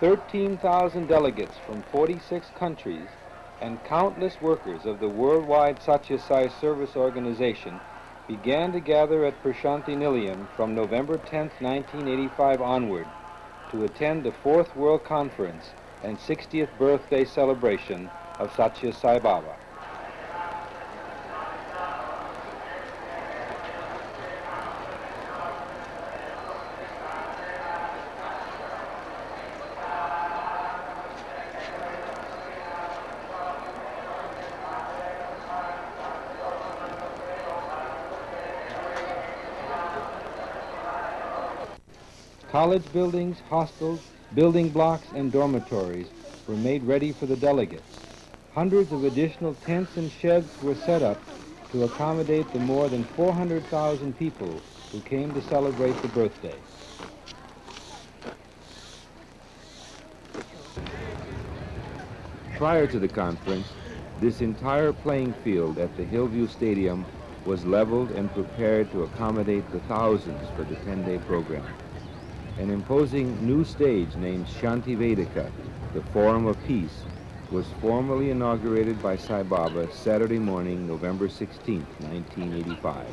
13,000 delegates from 46 countries and countless workers of the worldwide Sathya Sai Service Organization began to gather at Prashanti Nilayam from November 10, 1985 onward to attend the 4th World Conference and 60th birthday celebration of Sathya Sai Baba. College buildings, hostels, building blocks, and dormitories were made ready for the delegates. Hundreds of additional tents and sheds were set up to accommodate the more than 400,000 people who came to celebrate the birthday. Prior to the conference, this entire playing field at the Hillview Stadium was leveled and prepared to accommodate the thousands for the 10-day program. An imposing new stage named Shanti Vedika, the Forum of Peace, was formally inaugurated by Sai Baba Saturday morning, November 16, 1985.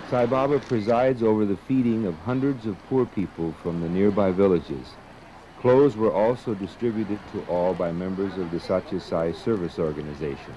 Sai Baba presides over the feeding of hundreds of poor people from the nearby villages. Clothes were also distributed to all by members of the Sathya Sai service organization.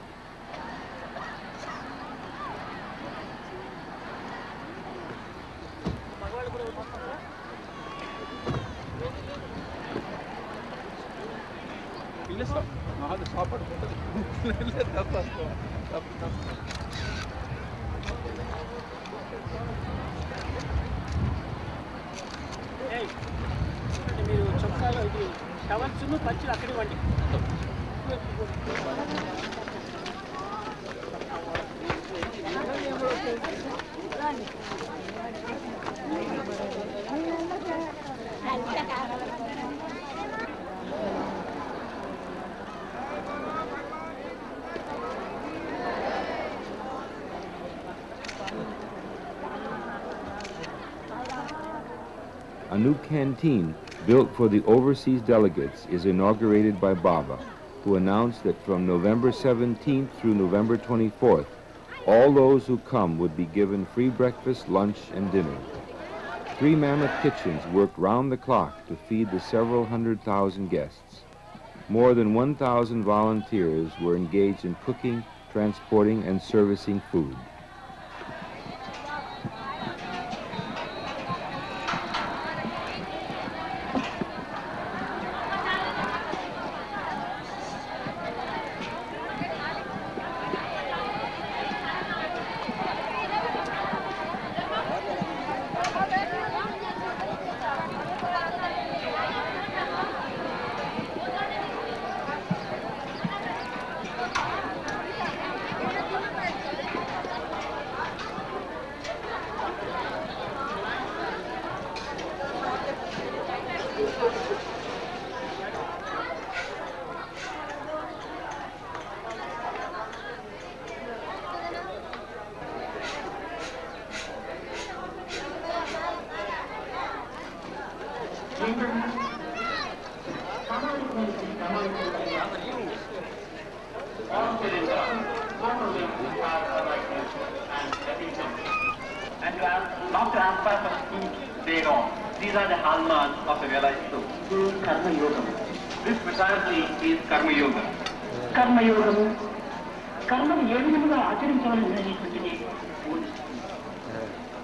A new canteen built for the overseas delegates is inaugurated by Baba, who announced that from November 17th through November 24th, all those who come would be given free breakfast, lunch, and dinner. 3 mammoth kitchens worked round the clock to feed the several 100,000 guests. More than 1,000 volunteers were engaged in cooking, transporting, and servicing food. Not to emphasize each day on. These are the hallmarks of a realized soul. Karma Yoga. This precisely is Karma Yoga. Karma Yoga. Karma Yoga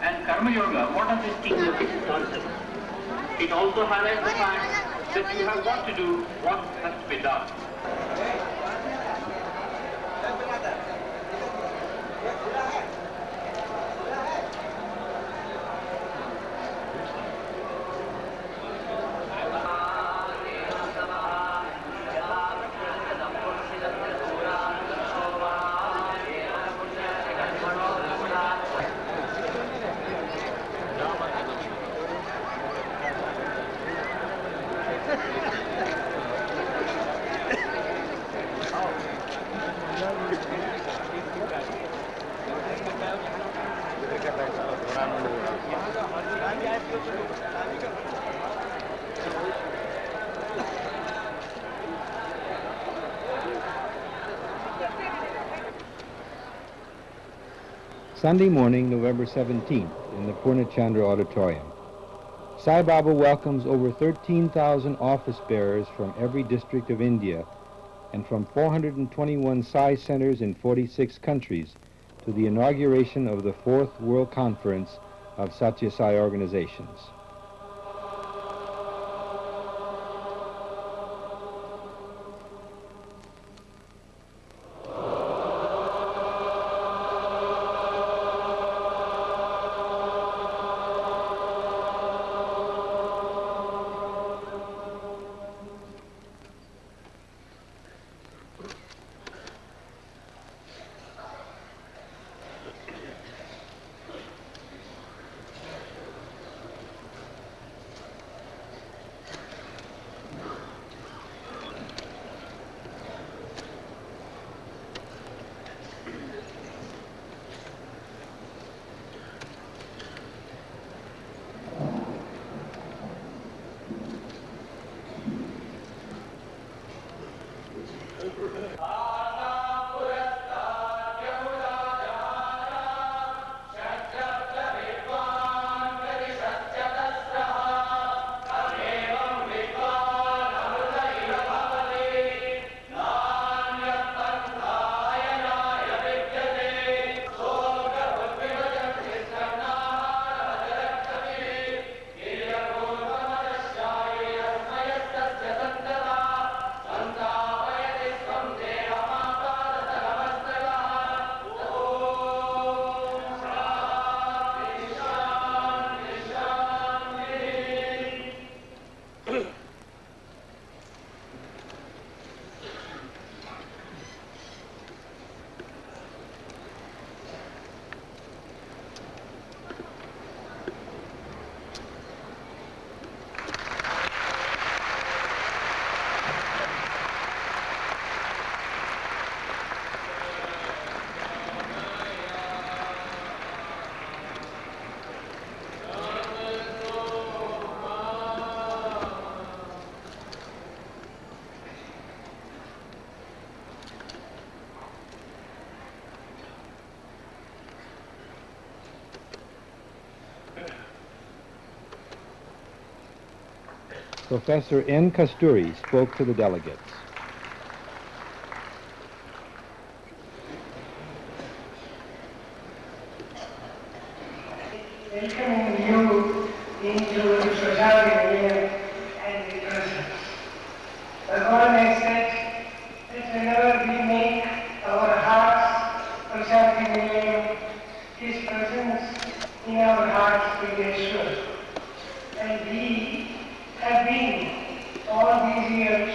and Karma Yoga, what does it teach? It also highlights the fact that you have got to do what has to be done. Sunday morning, November 17th, in the Purnachandra Auditorium. Sai Baba welcomes over 13,000 office bearers from every district of India and from 421 Sai centers in 46 countries to the inauguration of the 4th World Conference of Sathya Sai organizations. Professor N. Kasturi spoke to the delegates. Welcoming you into the society and the presence. Bhagavan has said that whenever we make our hearts presenting His presence in our hearts will be assured. And we have been all these years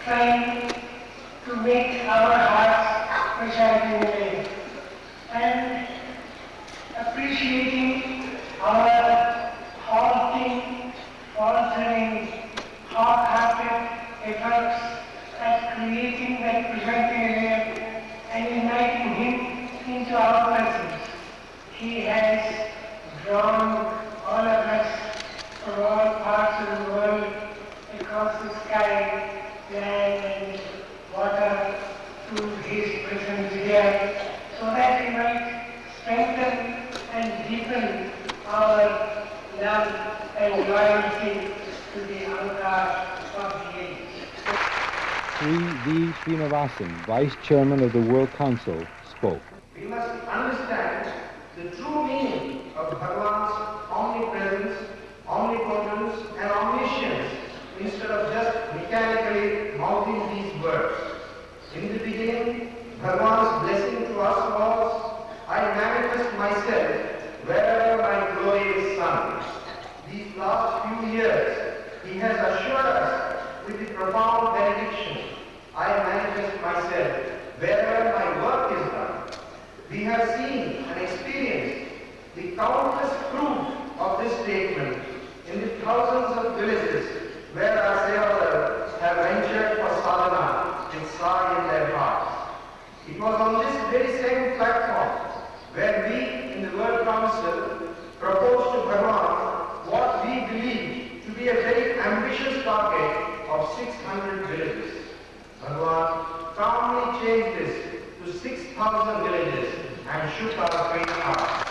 trying to make our hearts presenting and appreciating our halting, faltering, half-hearted efforts at creating that presenting and inviting Him into our presence. He has drawn all of us from all parts of the world across the sky, land and water to His presence here, so that He might strengthen and deepen our love and loyalty to the avatar of the age. Sri V. Srinivasan, Vice Chairman of the World Council, spoke. We must understand the true meaning of Bhagavan's omnipresence, omnipotence and omniscience instead of just mechanically mouthing these words. In the beginning, Bhagavan's blessing to us was, I manifest myself wherever my glory is sung. These last few years, He has assured us with the profound benediction, I manifest myself wherever my work is done. We have seen and experienced the countless proof of this statement in the thousands of villages where our Sevadars have ventured for sadhana with Sai in their hearts. It was on this very same platform where we in the World Council proposed to Bhagavan what we believe to be a very ambitious target of 600 villages. Bhagavan calmly changed this to 6,000 villages and shook our great hearts.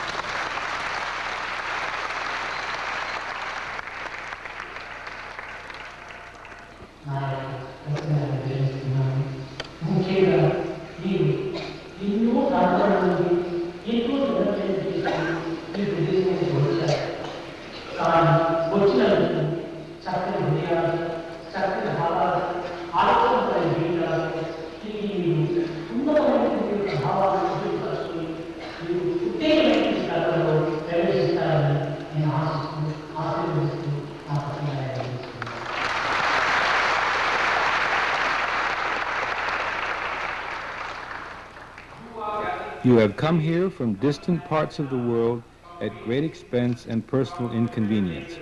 You have come here from distant parts of the world at great expense and personal inconvenience.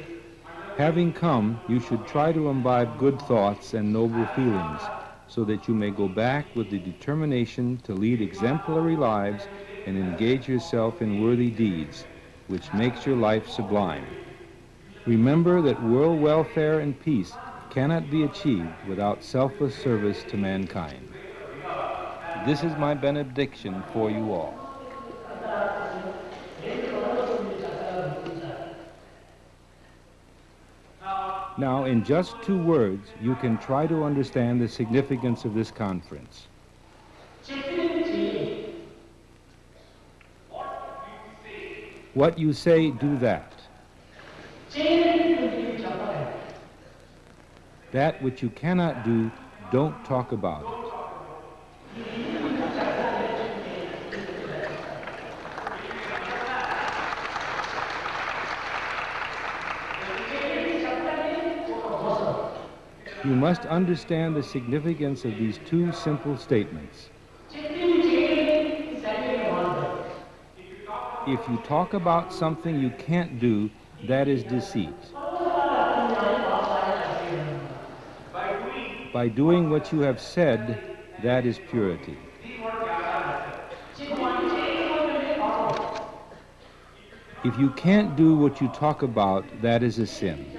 Having come, you should try to imbibe good thoughts and noble feelings, so that you may go back with the determination to lead exemplary lives and engage yourself in worthy deeds, which makes your life sublime. Remember that world welfare and peace cannot be achieved without selfless service to mankind. This is my benediction for you all. Now, in just 2 words, you can try to understand the significance of this conference. What you say, do that. That which you cannot do, don't talk about it. You must understand the significance of these 2 simple statements. If you talk about something you can't do, that is deceit. By doing what you have said, that is purity. If you can't do what you talk about, that is a sin.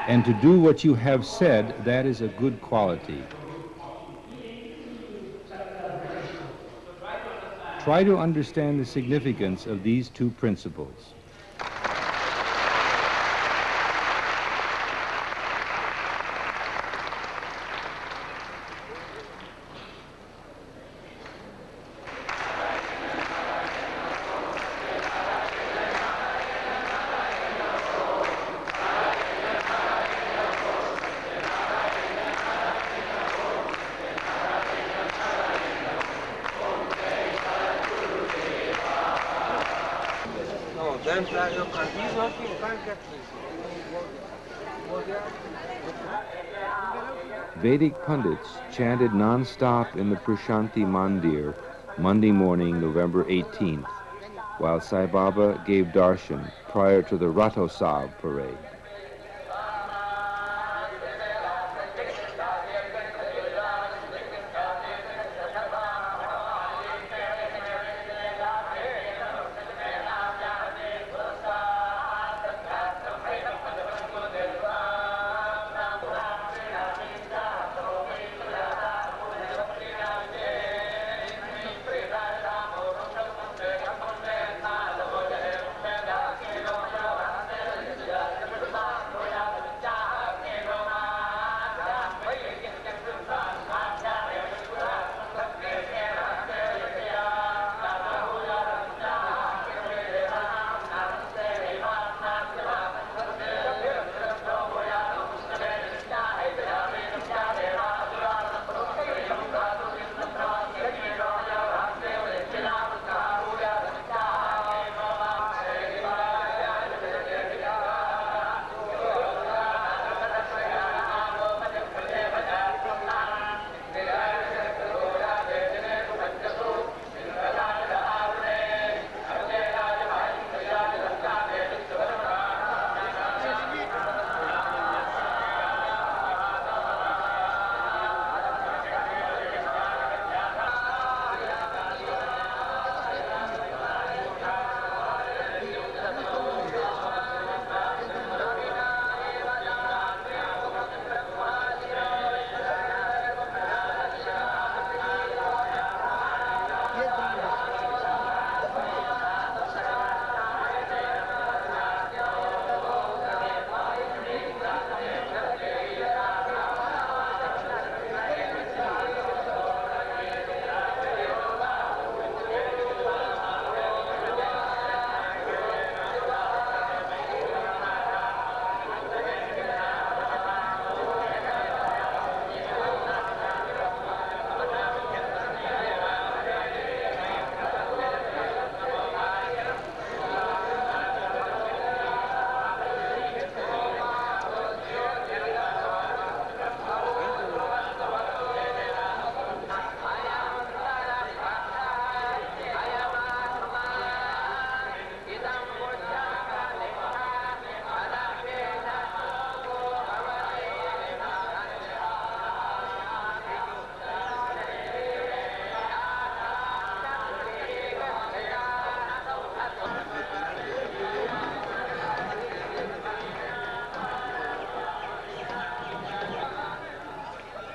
And to do what you have said, that is a good quality. Try to understand the significance of these 2 principles. Vedic pundits chanted non-stop in the Prashanti Mandir Monday morning, November 18th, while Sai Baba gave darshan prior to the Rathosav parade.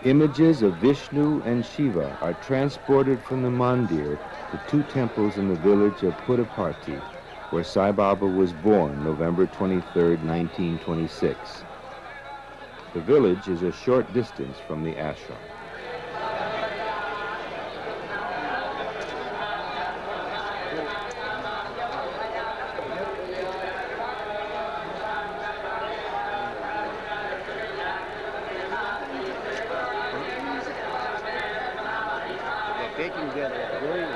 Images of Vishnu and Shiva are transported from the mandir to two temples in the village of Puttaparthi, where Sai Baba was born November 23, 1926. The village is a short distance from the ashram. Taking their going,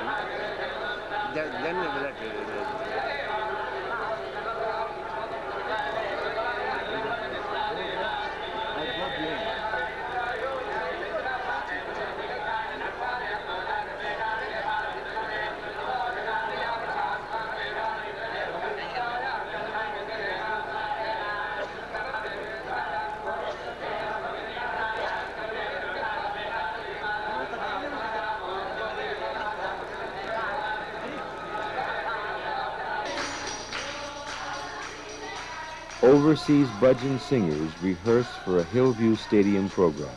then they will Overseas bhajan singers rehearse for a Hillview Stadium program.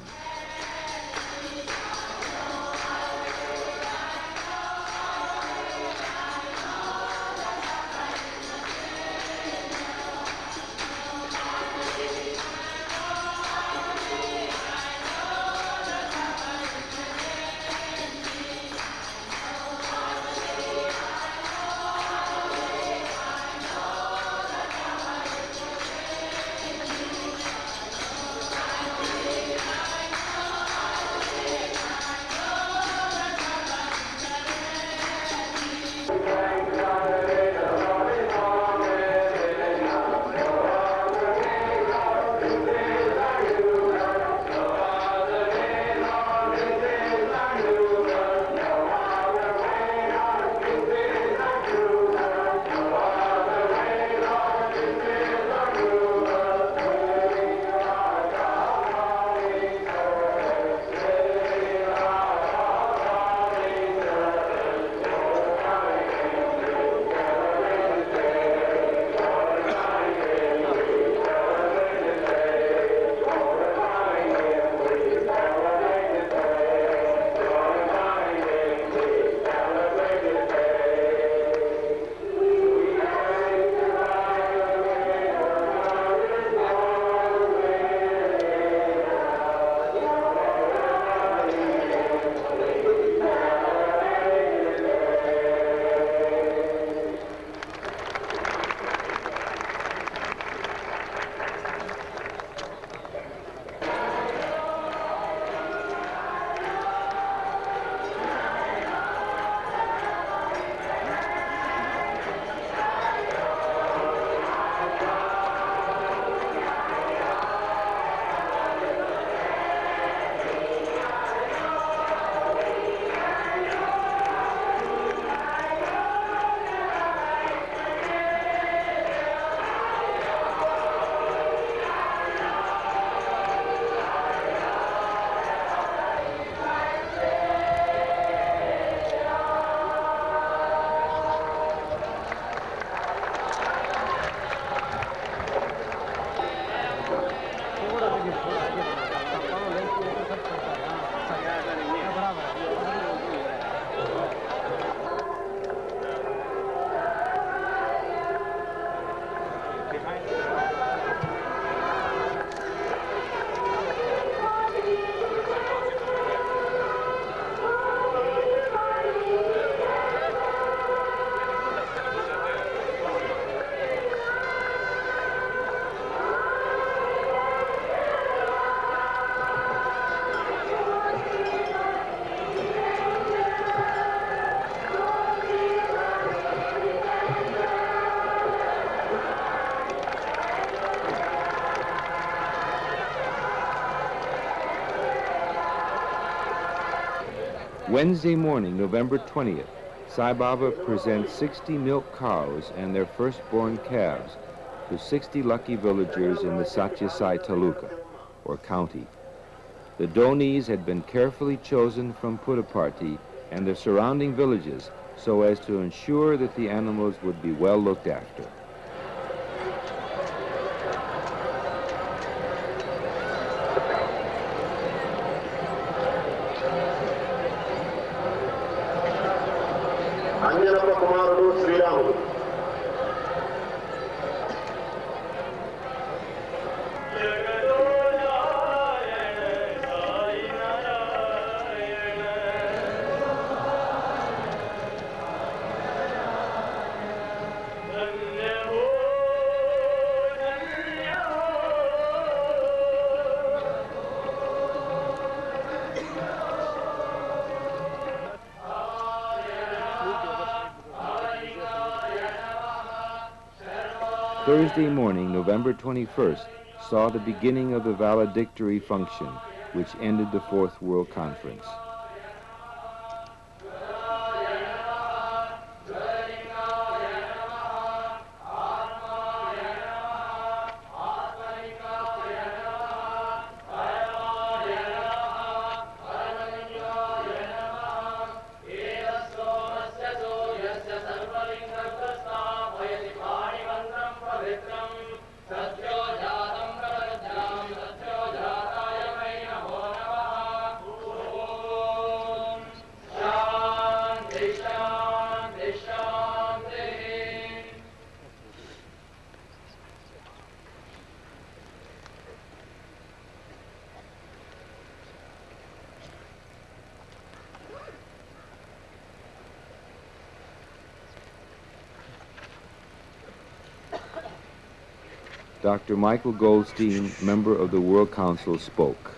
Wednesday morning, November 20th, Sai Baba presents 60 milk cows and their firstborn calves to 60 lucky villagers in the Sathya Sai Taluka, or county. The donees had been carefully chosen from Puttaparthi and the surrounding villages so as to ensure that the animals would be well looked after. Thursday morning, November 21st, saw the beginning of the valedictory function, which ended the Fourth World Conference. Dr. Michael Goldstein, member of the World Council, spoke.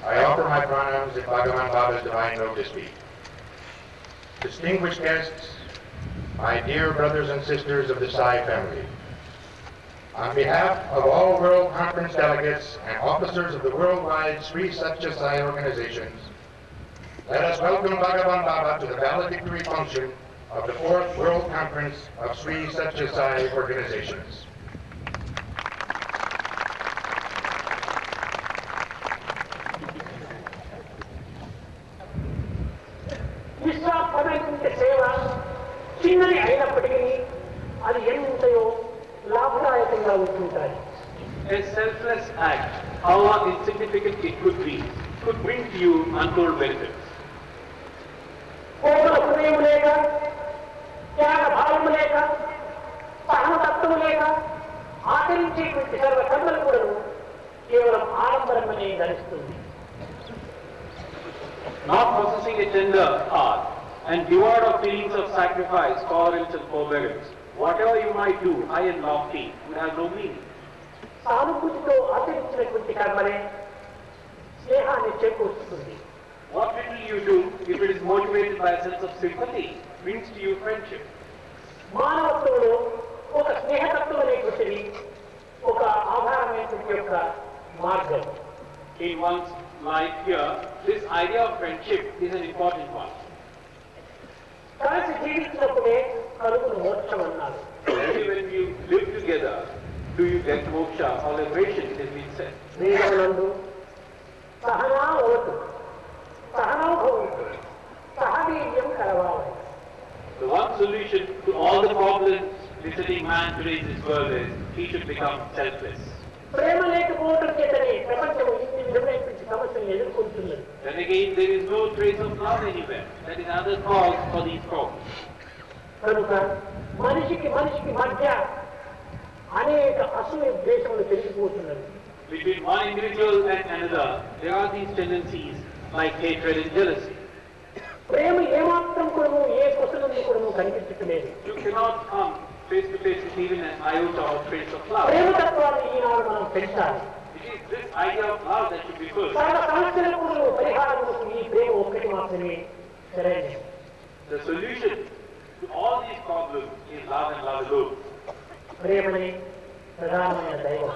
I offer my pranams in Bhagavan Baba's divine will to speak. Distinguished guests, my dear brothers and sisters of the Sai family, on behalf of all World Conference delegates and officers of the worldwide Sri Sathya Sai organizations, let us welcome Bhagavan Baba to the valedictory function of the Fourth World Conference of Sri Sathya Sai organizations. నిస్వార్థమైనటువంటి సేవ చిన్నది అయినప్పటికీ అది ఎంతయో లాభదాయకంగా ఉంటుంటాయి. A selfless act, however insignificant it could be, could bring to you untold benefits. కోమల హృదయం లేక, త్యాగ భావము లేక, సహనతత్వము లేక ఆచరించేటువంటి సర్వ కర్మలు కూడా కేవలం ఆడంబరమనే ధరిస్తుంది. Not possessing a tender heart and devoid of feelings of sacrifice, tolerance and forbearance, whatever you might do, high and lofty, would have no meaning. సానుభూతితో ఆచరించినటువంటి కర్మనే స్నేహాన్ని చేకూరుస్తుంది. What little you do, if it is motivated by a sense of sympathy, brings to you friendship. మానవత్వంలో ఒక స్నేహతత్వం అనేటువంటిది ఒక ఆధారమైనటువంటి యొక్క మార్గం. In one's life here, this idea of friendship is an important one. కలిసి జీవించినప్పుడే కలుగును మోక్షం అన్నారు. Only when you live together do you get moksha or liberation, it has been said. వీరనందు సహనావతు సహనౌభవంతు సహవీర్యం కలవాలి. The one solution to all the problems visiting man today in this world is he should become selfless. ప్రేమ లేకపోవడం చేతనే ప్రపంచం ఇన్ని విధమైన సమస్యలను ఎదుర్కొంటున్నది. Then again, there is no trace of love anywhere. That is another cause for these problems. కనుక మనిషికి మధ్య అనేక అసూయ ద్వేషములు పెరిగిపోతున్నవి. Between one individual and another, there are these tendencies like hatred and jealousy. ప్రేమ ఏమాత్రం కూడాను ఏ కుశలంలో కూడాను కనిపించట్లేదు. You cannot come face to face with even an iota or trace of love. ప్రేమతత్వాన్ని ఈనాడు మనం పెంచాలి. It is this idea of love that should be first. సర్వ సమస్యలకు పరిహారములకు ఈ ప్రేమ ఒక్కటి మాత్రమే సరైనది. The solution to all these problems is love and love alone. ప్రేమనే ప్రధానమైన దైవం.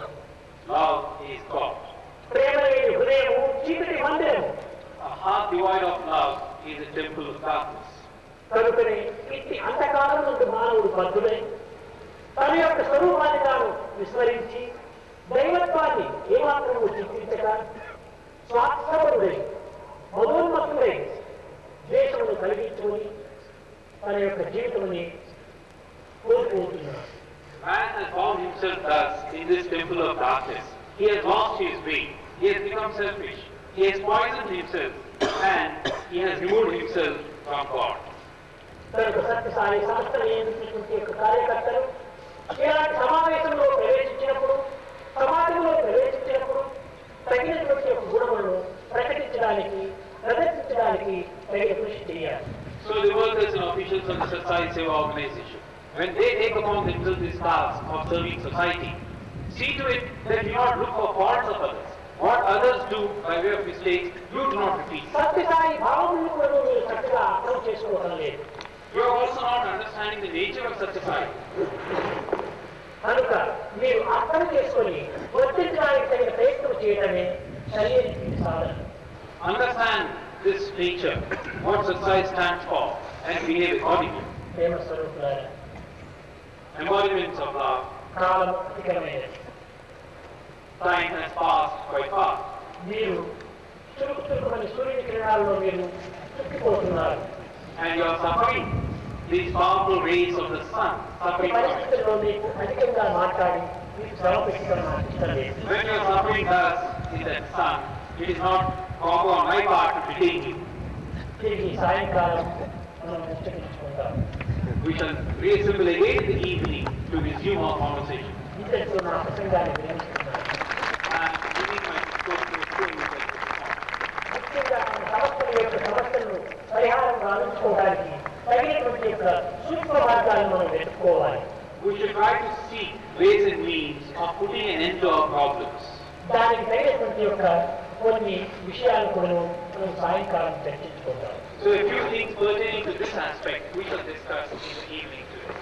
Love is God. ప్రేమ లేని హృదయము చీకటి మందిరము. A heart devoid of love is a temple of darkness. కనుకనే ఇట్టి అంధకారం నుండి మానవుడు బద్ధుడై తన యొక్క స్వరూపాన్ని తాను విస్మరించి దైవత్వాన్ని ఏమాత్రము చిత్రించక స్వార్థపరుడై మధోన్మత్తుడై ద్వేషమును కలిగించుకొని తన యొక్క జీవితముని కోల్పోతున్నాడు. Man has found himself thus in this temple of darkness. He has lost his way. He has become selfish. He has poisoned himself and he has removed himself from God. కనుక సత్యసాయి సంస్థ నియమించినటువంటి యొక్క కార్యకర్తలు ఇలాంటి సమావేశంలో ప్రవేశించినప్పుడు సమాజంలో ప్రవేశించినప్పుడు తగినటువంటి యొక్క గుణములను ప్రదర్శించడానికి తగిన కృషి చేయాలి. So the workers and officials of the Sathya Sai organization, when they take upon themselves this task of serving society, see to it that you not look for faults of others. What others do by way of mistakes, you do not repeat. Sathya Sai భావములను కూడా మీరు చక్కగా అర్థం చేసుకోవడం లేదు. You are also not understanding the nature of Sathya Sai. కనుక మీరు అర్థం చేసుకొని వర్తించడానికి తగిన ప్రయత్నం చేయడమే సరైన సాధన. Understand this nature, what Sathya Sai stands for, and behave accordingly. ప్రేమ స్వరూపులారా, Embodiments of love. Column అధికమైనది. Time has passed quite fast. మీరు చురుకుచురుకుమని సూర్యుని కిరణాల్లో మీరు చుక్కిపోతున్నారు. And you are suffering these powerful rays of the sun, suffering from it. పరిస్థితుల్లో మీకు అధికంగా మాట్లాడి మీకు శ్రమ పెట్టడం నాకు ఇష్టం లేదు. When you are suffering thus in that sun, it is not proper on my part to detain you. తిరిగి సాయంకాలం మనం ముచ్చటించుకుందాం. We shall reassemble again in the evening to resume our conversation. ఇంతటితో నా ప్రసంగాన్ని విరమిస్తున్నాను. I am giving my discourse to a close at this point. ముఖ్యంగా మన సమస్యల యొక్క సమస్యలను పరిహారం గావించుకోవడానికి తగినటువంటి యొక్క సూక్ష్మ మార్గాలను మనం వెతుక్కోవాలి. We should try to seek ways and means of putting an end to our problems. దానికి తగినటువంటి యొక్క కొన్ని విషయాలు కూడా మనం సాయంకాలం చర్చించుకుందాం. So a few things pertaining to this aspect we shall discuss in the evening today.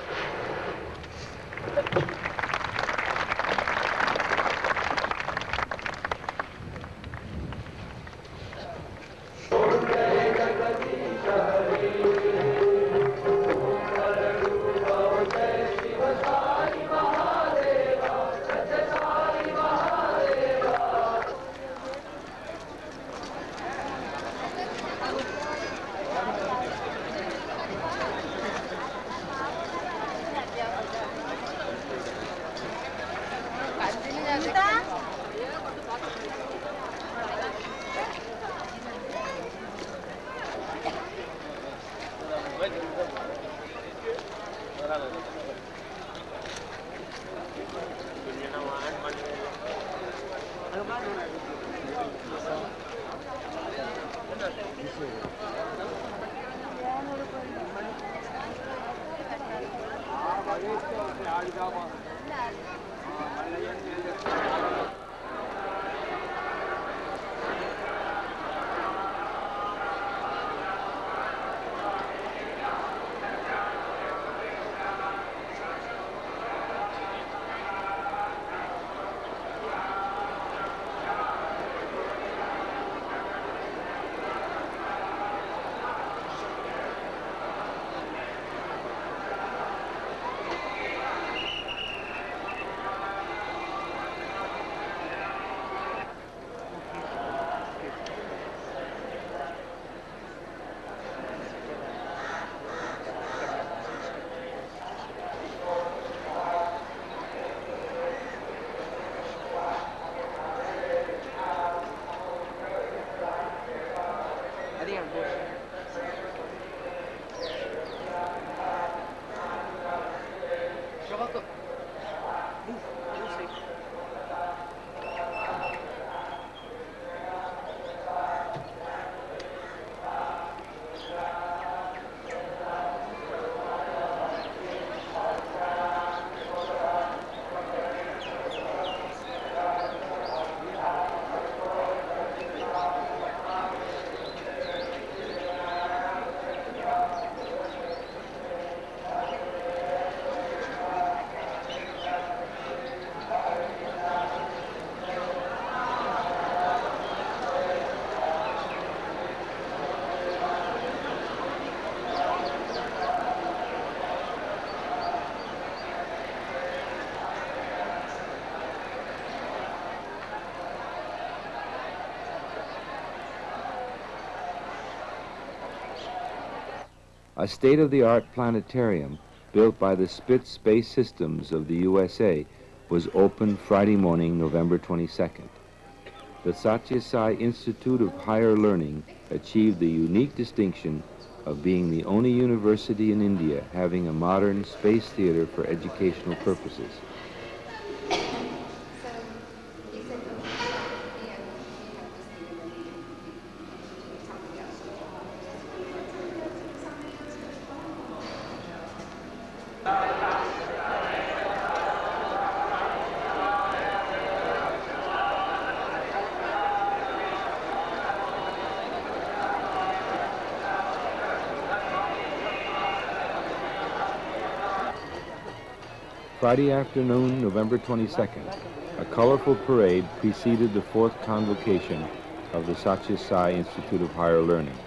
A state-of-the-art planetarium built by the Spitz Space Systems of the USA was opened Friday morning, November 22nd. The Sathya Sai Institute of Higher Learning achieved the unique distinction of being the only university in India having a modern space theater for educational purposes. Friday afternoon, November 22nd, a colorful parade preceded the fourth convocation of the Sathya Sai Institute of Higher Learning.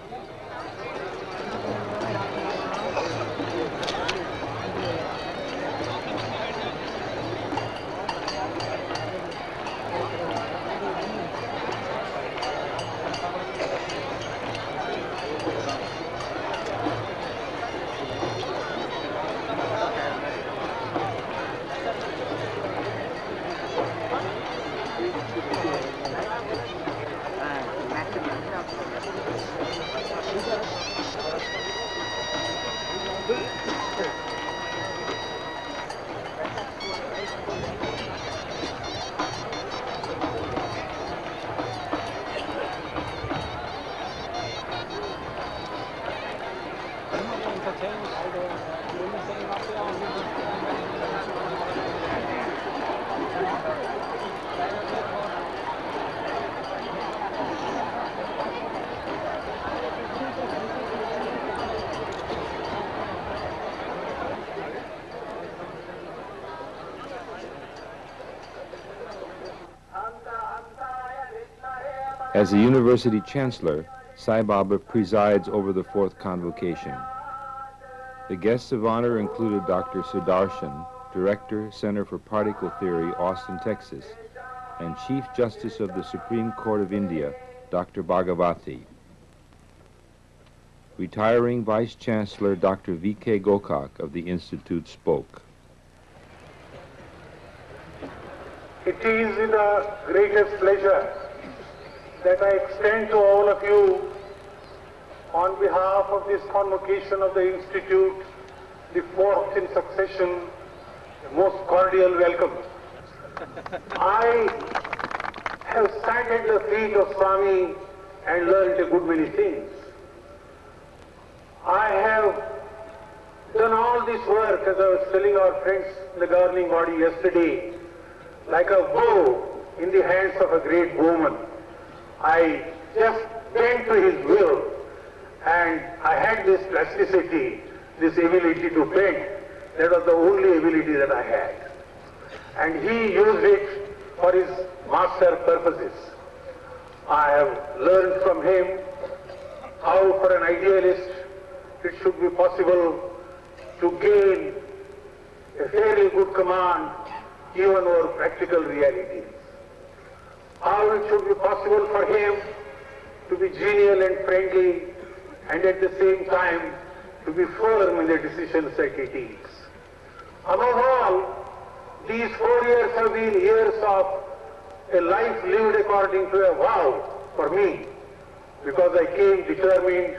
As the university chancellor, Sai Baba presides over the fourth convocation. The guests of honor included Dr. Sudarshan, Director, Center for Particle Theory, Austin, Texas, and Chief Justice of the Supreme Court of India, Dr. Bhagavati. Retiring Vice Chancellor Dr. V.K. Gokak of the Institute spoke. It is with the greatest pleasure that I extend to all of you, on behalf of this convocation of the Institute, the fourth in succession, the most cordial welcome. I have sat at the feet of Swami and learned a good many things. I have done all this work, as I was telling our friends in the governing body yesterday, like a bow in the hands of a great bowman. I just bent to his will, and I had this plasticity, this ability to bend. That was the only ability that I had. And he used it for his master purposes. I have learned from him how, for an idealist, it should be possible to gain a fairly good command even over practical realities. How it should be possible for him to be genial and friendly and at the same time to be firm in the decisions that he takes. Above all, these 4 years have been years of a life lived according to a vow for me, because I came determined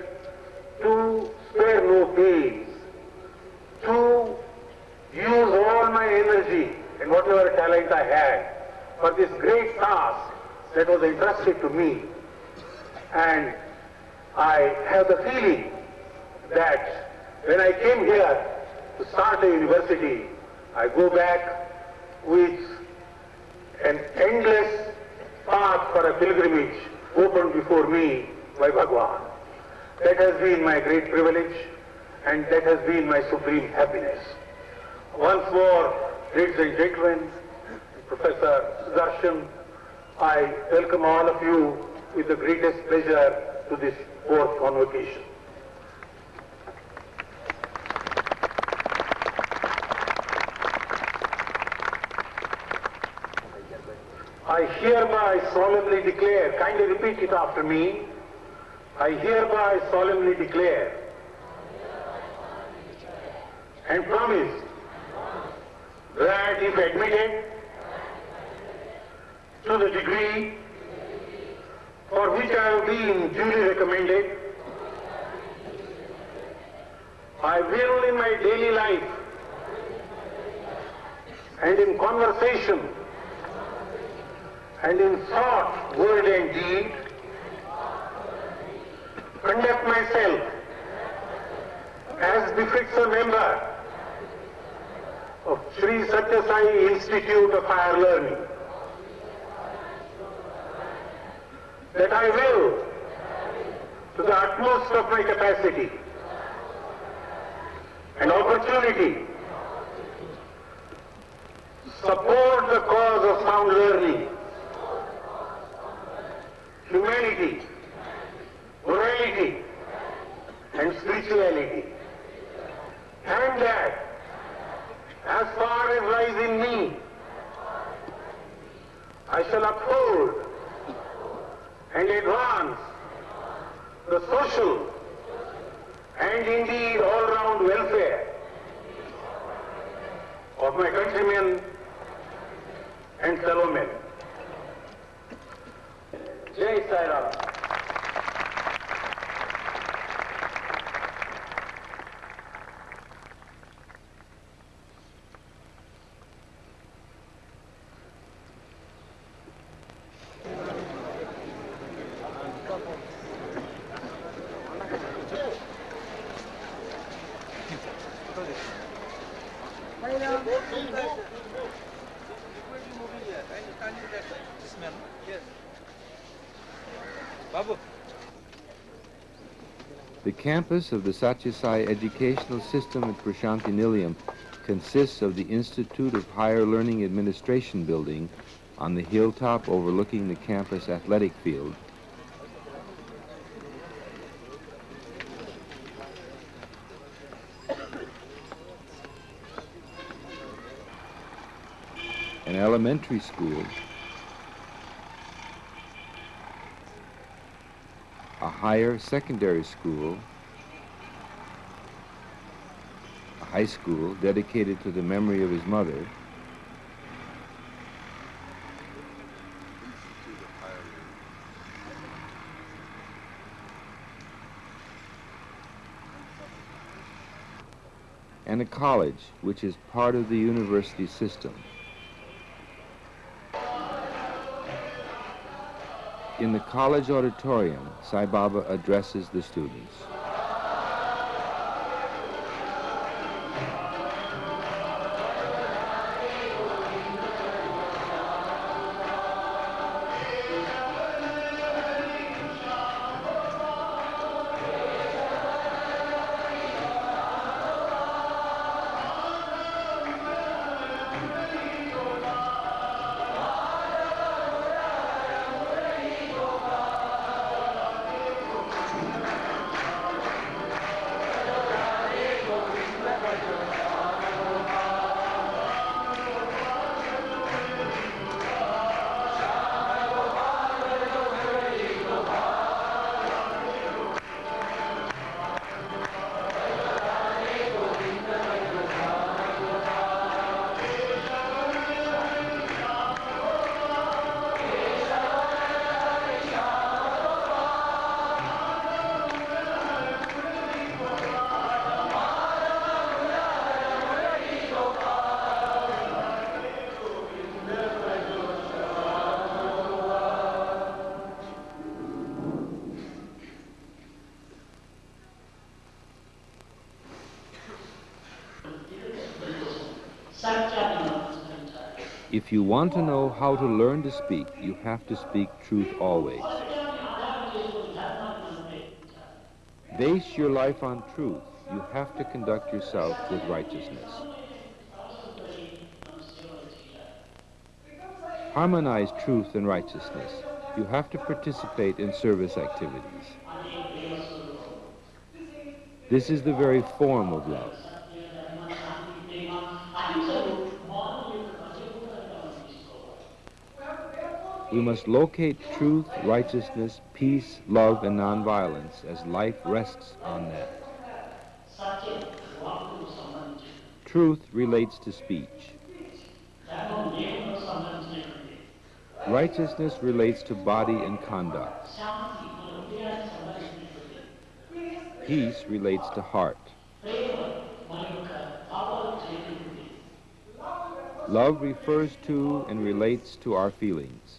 to spare no pains, to use all my energy and whatever talent I had for this great task that was entrusted to me. And I have the feeling that when I came here to start a university, I go back with an endless path for a pilgrimage opened before me by Bhagwan. That has been my great privilege, and that has been my supreme happiness. Once more, ladies and gentlemen, Professor Sudarshan, I welcome all of you with the greatest pleasure to this fourth convocation. I hereby solemnly declare, kindly repeat it after me. I hereby solemnly declare promised that if admitted to the degree for which I have been duly recommended, I will in my daily life and in conversation and in thought, word and deed conduct myself as befits a member of Sri Sathya Sai Institute of Higher Learning. That I will, to the utmost of my capacity and opportunity, support the cause of sound learning, humanity, morality, and spirituality, and that, as far as lies in me, I shall uphold and advance the social and indeed all-round welfare of my countrymen and fellow men. Jai Sai Ram. The campus of the Sathya Sai educational system at Prashanti Nilayam consists of the Institute of Higher Learning Administration building on the hilltop overlooking the campus athletic field, an elementary school, a higher secondary school, a high school dedicated to the memory of his mother, and a college which is part of the university system. In the college auditorium, Sai Baba addresses the students. If you want to know how to learn to speak, you have to speak truth always. Base your life on truth. You have to conduct yourself with righteousness. Harmonize truth and righteousness. You have to participate in service activities. This is the very form of love. We must locate truth, righteousness, peace, love, and nonviolence as life rests on that. Truth relates to speech. Righteousness relates to body and conduct. Peace relates to heart. Love refers to and relates to our feelings.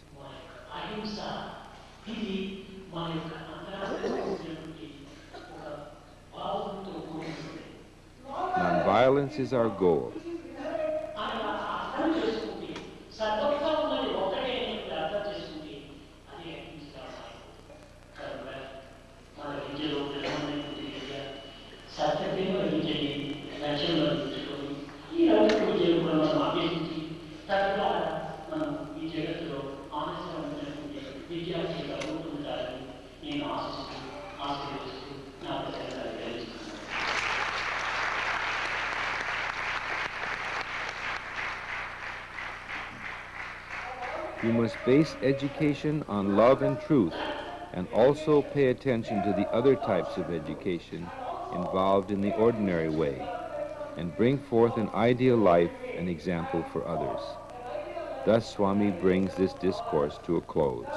Nonviolence is our goal. You must base education on love and truth, and also pay attention to the other types of education involved in the ordinary way, and bring forth an ideal life and example for others. Thus Swami brings this discourse to a close.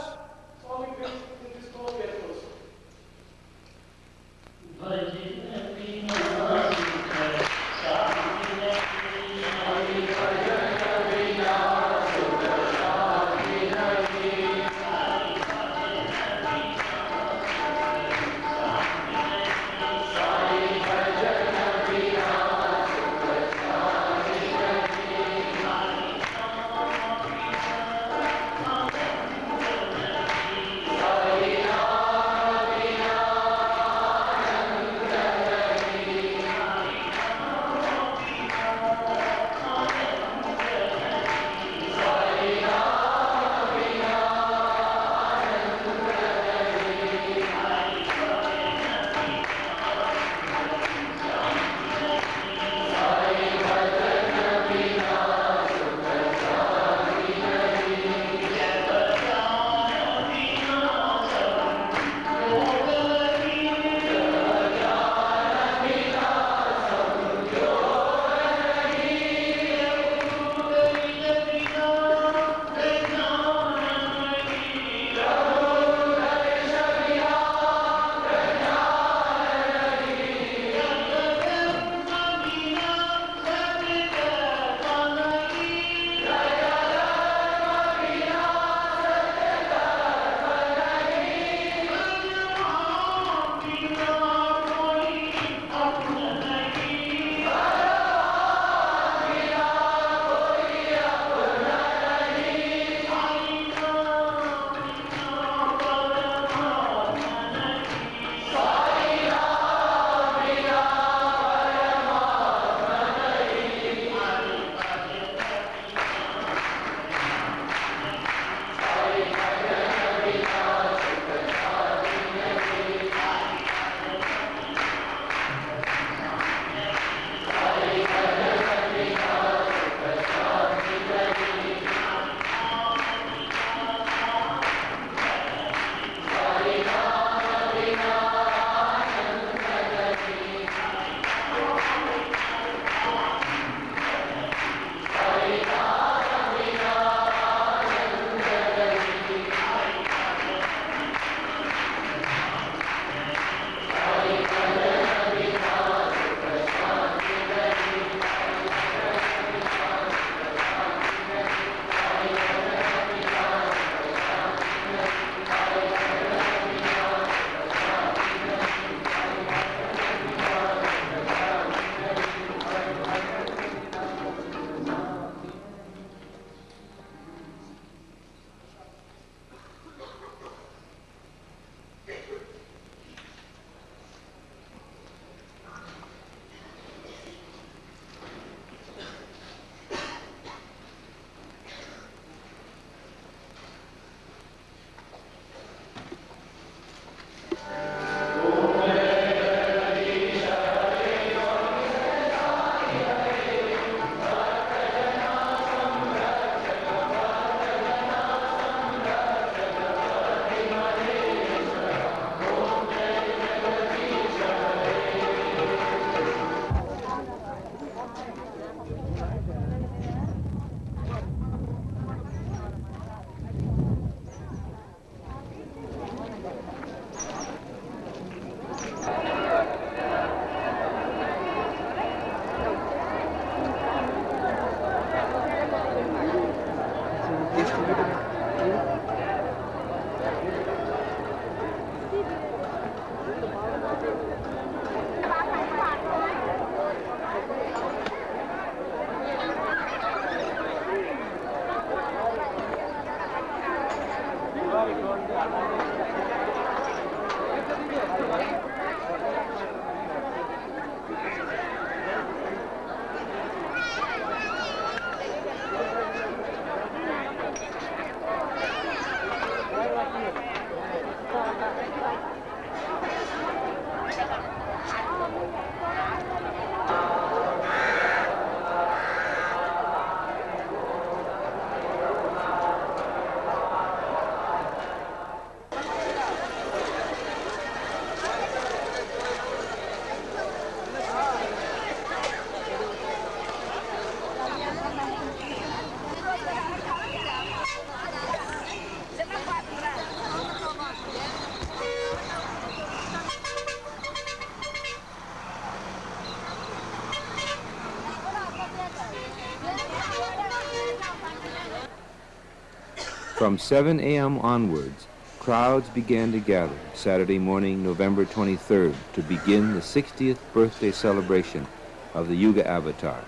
From 7 a.m. onwards, crowds began to gather Saturday morning, November 23rd, to begin the 60th birthday celebration of the Yuga Avatar.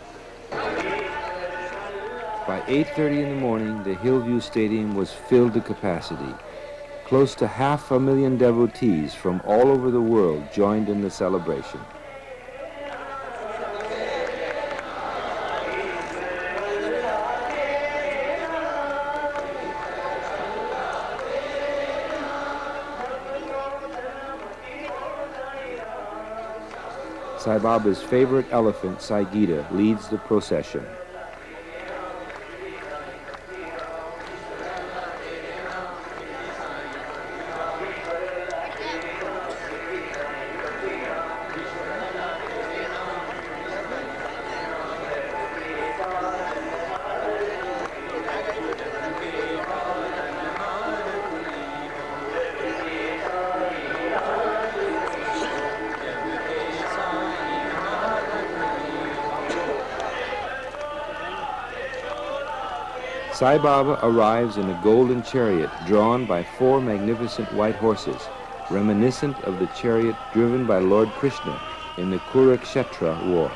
By 8:30 in the morning, the Hillview Stadium was filled to capacity. Close to 500,000 devotees from all over the world joined in the celebration. Sai Baba's favorite elephant, Sai Gita, leads the procession. Sai Baba arrives in a golden chariot drawn by 4 magnificent white horses, reminiscent of the chariot driven by Lord Krishna in the Kurukshetra war.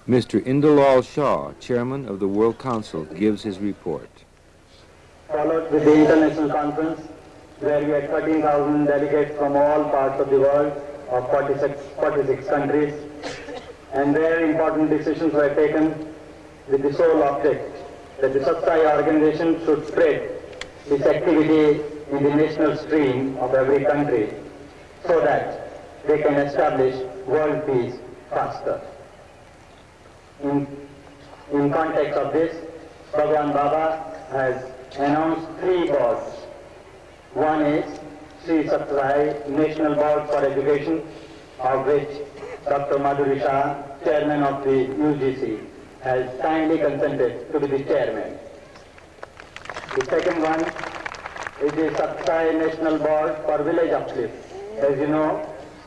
Mr. Indulal Shah, chairman of the World Council, gives his report. Followed with the international conference, where we had 13,000 delegates from all parts of the world, of 46 countries, and there important decisions were taken with the sole object that the Sathya Sai organization should spread its activity in the national stream of every country so that they can establish world peace faster. In context of this, Bhagwan Baba has announced 3 boards. One is Sri Sathya Sai National Board for Education, of which Dr. Madhuri Shah, chairman of the UGC, has kindly consented to be the chairman. The second one is the Sathya Sai National Board for Village Uplift. As you know,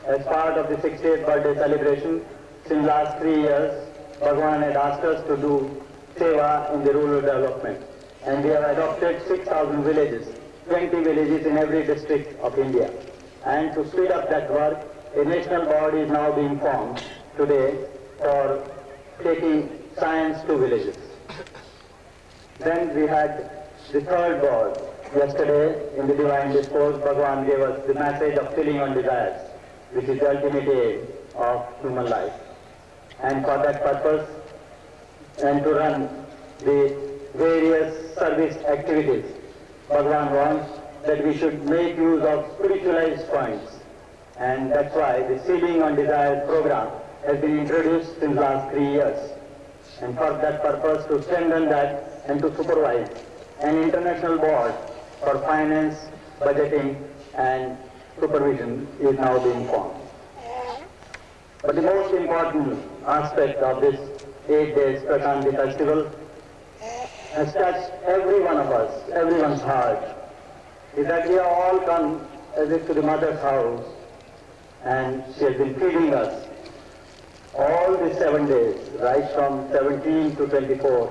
as part of the 60th birthday celebration, since last 3 years, Bhagwan had asked us to do seva in the rural development. And we have adopted 6,000 villages, 20 villages in every district of India. And to speed up that work, a national board is now being formed today for taking science to villages. Then we had the third board. Yesterday, in the Divine Discourse, Bhagwan gave us the message of filling on desires, which is the ultimate aim of human life. And for that purpose, and to run the various service activities, Bhagwan wants that we should make use of spiritualized funds. And that's why the Sealing on Desires program has been introduced in the last 3 years. And for that purpose, to strengthen that and to supervise, an international board for finance, budgeting, and supervision is now being formed. But the most important aspect of this 8 days Prashanti festival has touched every one of us, everyone's heart, is that we have all come as if to the mother's house, and she has been feeding us all the 7 days, right from 17 to 24,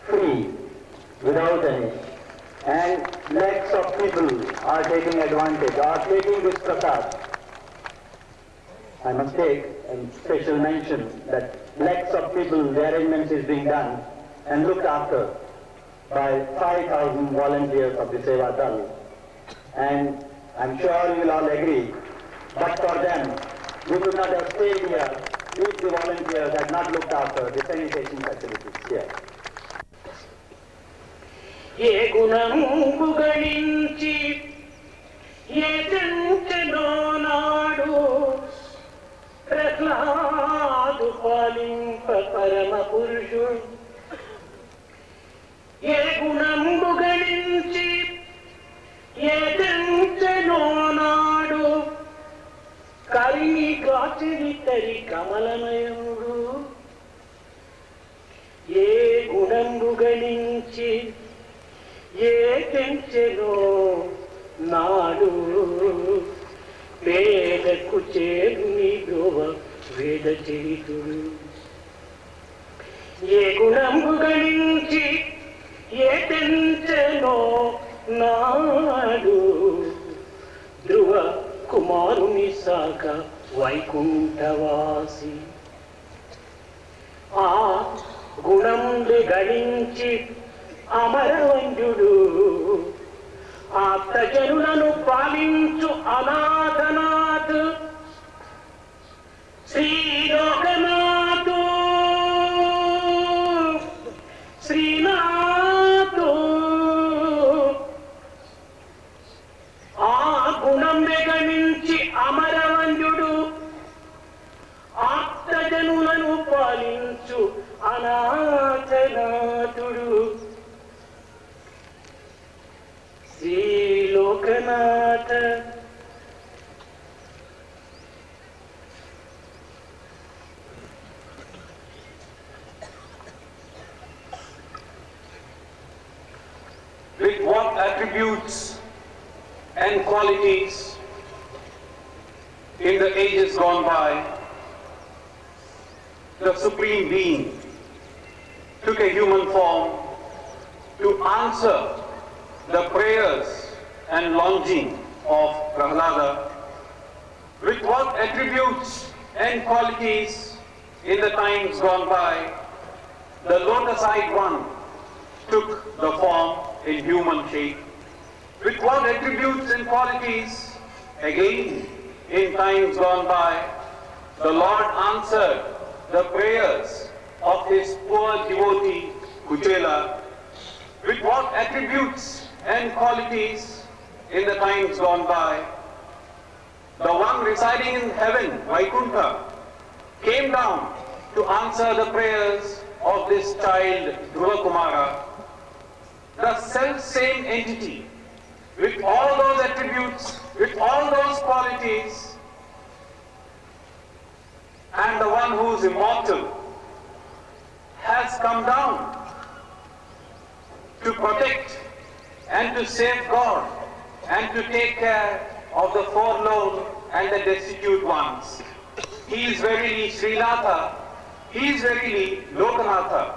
free, without any. And lakhs of people are taking advantage, are taking this prasad. I must take a special mention that lakhs of people, the arrangements is being done and looked after by 5,000 volunteers of the Seva Dal. And I'm sure you will all agree, but for them, we could not have stayed here if the volunteers had not looked after the sanitation facilities here. ఏ గుణము గణించి ఏ చెంచెనో నాడు ప్రహ్లాదు పాలింప పరమ పురుషుడు ఏ గుణము గణించి ఏ చెంచెనో నాడు కరిని కాచిరి తరి కమలనయముడు ఏ గుణము గణించి ఏ తెంచెనో నాడు వేదకు చేరుని గోవ వేద చరితుడు ఏ గుణము గణించి ఏ తెంచెనో నాడు ధ్రువ కుమారుని సాక వైకుంఠవాసి ఆ గుణములు గణించి అమరవంజుడు ఆప్తజనులను పాలించు అనాథనాథ్ శ్రీలోకనాథు శ్రీనాథు ఆ గుణం గణించి అమరవంజుడు ఆప్తజనులను పాలించు అనాథనాథుడు Lokanath. With what attributes and qualities in the ages gone by, the Supreme Being took a human form to answer the prayers and longing of Prahlada. With what attributes and qualities in the times gone by, the lotus-eyed one took the form in human shape. With what attributes and qualities, again, in times gone by, the Lord answered the prayers of his poor devotee, Kuchela. With what attributes and qualities, in the times gone by, the one residing in heaven, Vaikuntha, came down to answer the prayers of this child, Dhruva Kumara. The self-same entity, with all those attributes, with all those qualities, and the one who is immortal, has come down to protect and to safeguard and to take care of the forlorn and the destitute ones. He is verily Srinatha, he is verily Lokanatha,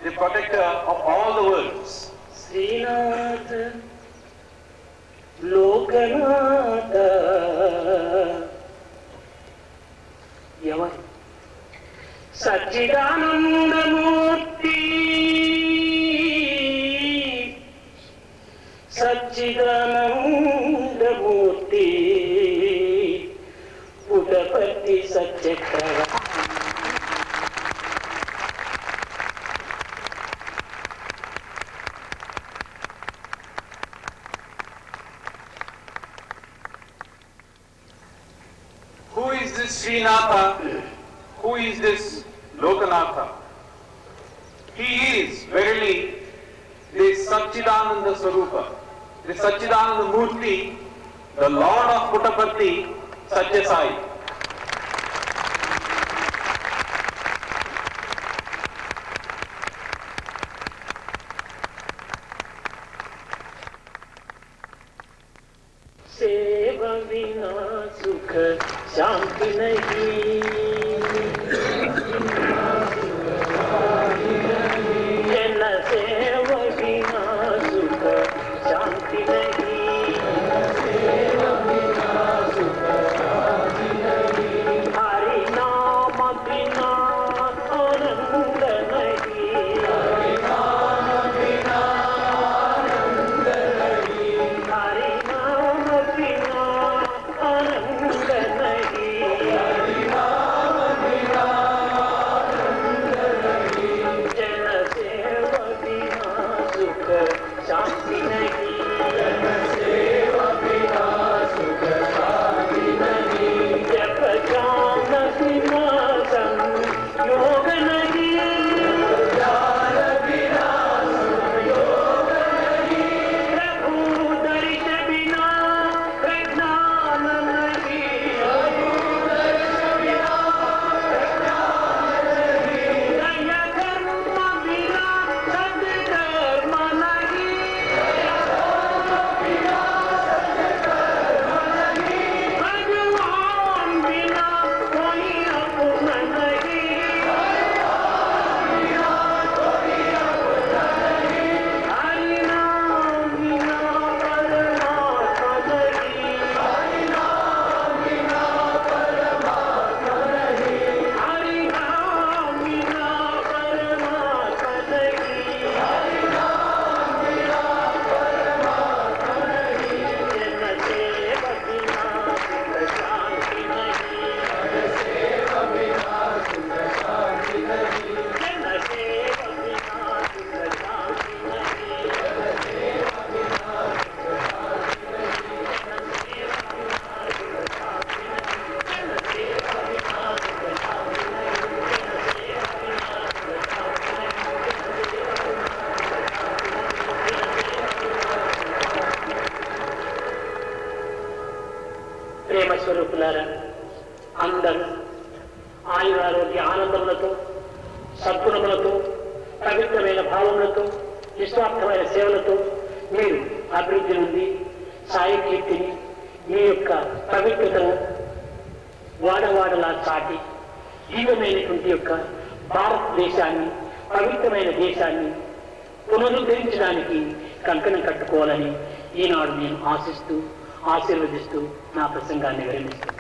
the protector of all the worlds. Srinatha, Lokanatha, Yavar, Satchidananda Murti, Satchidananda Murti, Puttapati Satyakara. Who is this Srinatha? Who is this Lokanatha? He is verily the Satchidananda Swarupa, the Satchidananda Murti, the Lord of Puttapati, Sathya Sai. सेवा बिना सुख शांति नहीं, जन सेवा बिना सुख शांति नहीं, हरि नाम बिना आनंद नहीं, हरि नाम बिना आनंद नहीं, हरि नाम बिना आनंद नहीं, हरि नाम बिना आनंद नहीं, जन सेवा बिना सुख शांति नहीं, जन सेवा बिना सुख शांति नहीं, जप ज्ञान बिना संयोग नहीं, ज्ञान बिना संयोग नहीं, प्रभु दर्श बिना प्रज्ञान नहीं, प्रभु दर्श बिना प्रज्ञान नहीं, दया कर्म बिना सद्कर्म नहीं, दया कर्म बिना सद्कर्म नहीं, भगवान बिना कोई अपना नहीं, भगवान बिना कोई अपना नहीं, हरि नाम बिना परमात्मा नहीं, हरि नाम बिना परमात्मा नहीं, हरि नाम बिना परमात्मा नहीं, हरि नाम बिना परमात्मा नहीं, जन सेवा बिना सुख शांति नहीं, जन सेवा बिना सुख शांति नहीं, जन सेवा बिना सुख शांति नहीं, जन सेवा बिना सुख शांति नहीं, जन सेवा बिना सुख शांति नहीं, जन सेवा बिना सुख शांति नहीं, जन सेवा बिना सुख शांति नहीं, ప్రేమ స్వరూపులారా, అందరూ ఆయురారోగ్య ఆనందములతో, సద్గుణములతో, పవిత్రమైన భావములతో, నిస్వార్థమైన సేవలతో మీరు అభివృద్ధి నుండి సాయి కీర్తిని, మీ యొక్క పవిత్రతను వాడవాడలా చాటి జీవమైనటువంటి యొక్క భారతదేశాన్ని, పవిత్రమైన దేశాన్ని పునరుద్ధరించడానికి కంకణం కట్టుకోవాలని ఈనాడు నేను ఆశిస్తూ ఆశీర్వదిస్తూ నా ప్రసంగాన్ని విరమిస్తున్నాను.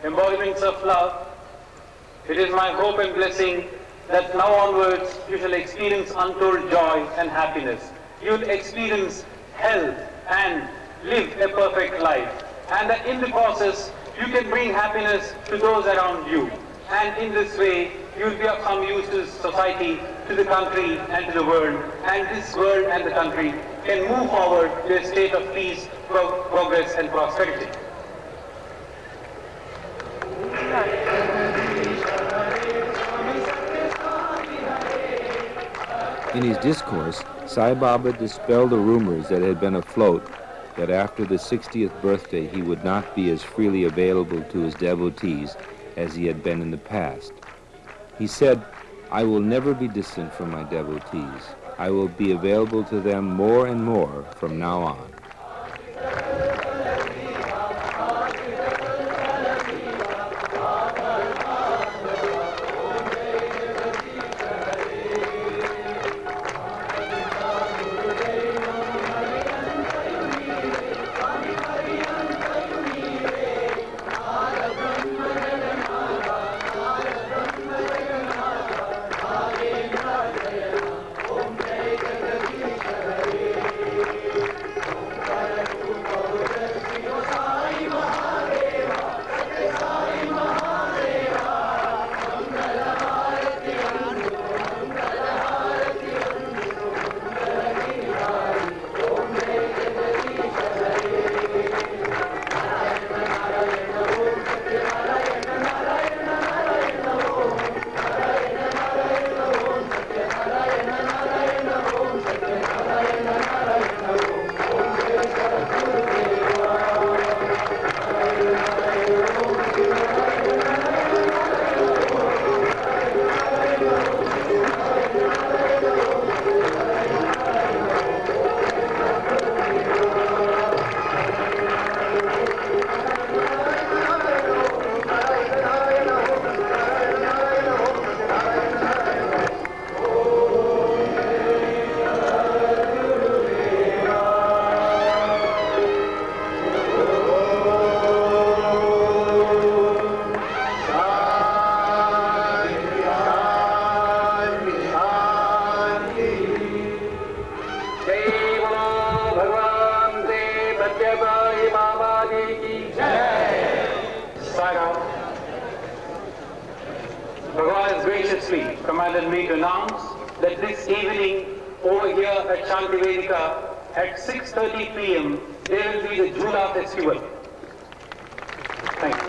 embodiments of love, it is my hope and blessing that now onwards you shall experience untold joy and happiness. You will experience health and live a perfect life. And that in the process, you can bring happiness to those around you. And in this way, you will be of some use to society, to the country and to the world. And this world and the country can move forward to a state of peace, progress and prosperity. In his discourse, Sai Baba dispelled the rumors that had been afloat that after the 60th birthday he would not be as freely available to his devotees as he had been in the past. He said, "I will never be distant from my devotees. I will be available to them more and more from now on." Bhagavan has graciously commanded me to announce that this evening over here at Shanti Vedika at 6:30 p.m. there will be the Jhula festival. Thank you.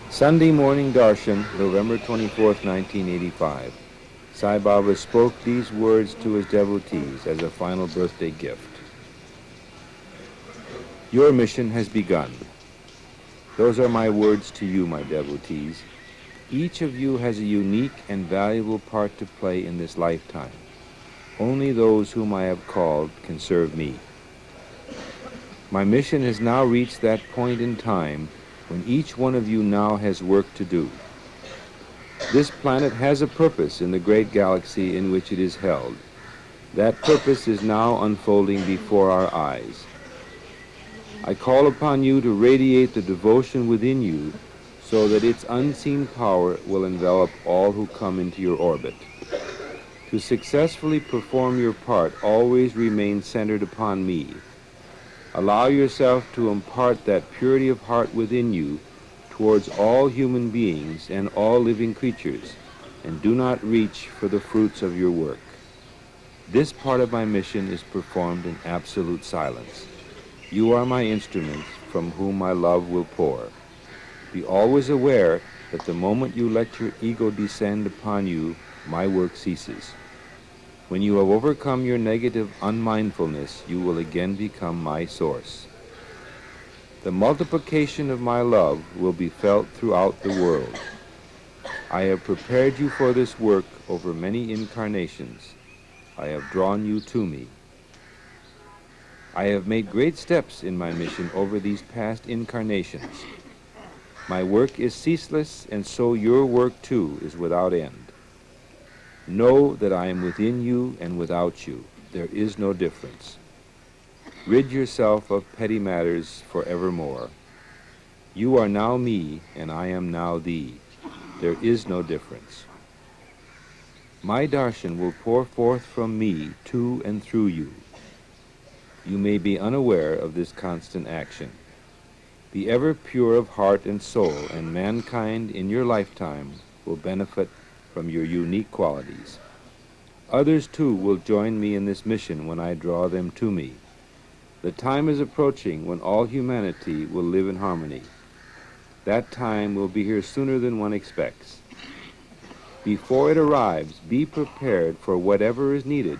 Sunday morning darshan, November 24th, 1985. Sai Baba spoke these words to his devotees as a final birthday gift. Your mission has begun. Those are my words to you, my devotees. Each of you has a unique and valuable part to play in this lifetime. Only those whom I have called can serve me. My mission has now reached that point in time when each one of you now has work to do. This planet has a purpose in the great galaxy in which it is held. That purpose is now unfolding before our eyes. I call upon you to radiate the devotion within you so that its unseen power will envelop all who come into your orbit. To successfully perform your part, always remain centered upon me. Allow yourself to impart that purity of heart within you towards all human beings and all living creatures, and do not reach for the fruits of your work. This part of my mission is performed in absolute silence. You are my instruments from whom my love will pour. Be always aware that the moment you let your ego descend upon you, my work ceases. When you have overcome your negative unmindfulness, you will again become my source. The multiplication of my love will be felt throughout the world. I have prepared you for this work over many incarnations. I have drawn you to me. I have made great steps in my mission over these past incarnations. My work is ceaseless, and so your work too is without end. Know that I am within you and without you. There is no difference. Rid yourself of petty matters forevermore. You are now me, and I am now thee. There is no difference. My darshan will pour forth from me to and through you. You may be unaware of this constant action. Be ever pure of heart and soul, and mankind in your lifetime will benefit from your unique qualities. Others too will join me in this mission when I draw them to me. The time is approaching when all humanity will live in harmony. That time will be here sooner than one expects. Before it arrives, be prepared for whatever is needed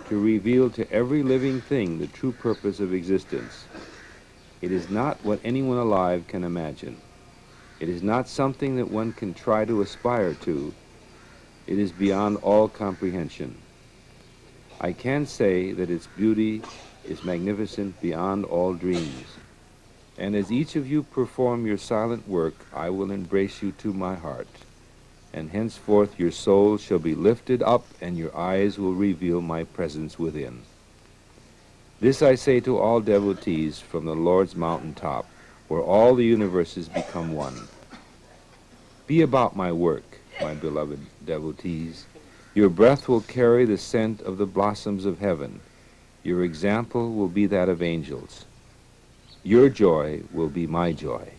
to reveal to every living thing the true purpose of existence. It is not what anyone alive can imagine. It is not something that one can try to aspire to. It is beyond all comprehension. I can say that its beauty is magnificent beyond all dreams. And as each of you perform your silent work, I will embrace you to my heart. And henceforth your soul shall be lifted up, and your eyes will reveal my presence within. This I say to all devotees from the Lord's mountaintop, where all the universes become one. Be about my work, my beloved devotees. Your breath will carry the scent of the blossoms of heaven. Your example will be that of angels. Your joy will be my joy.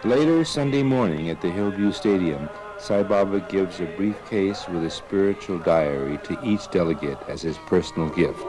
Later Sunday morning at the Hillview Stadium, Sai Baba gives a briefcase with a spiritual diary to each delegate as his personal gift.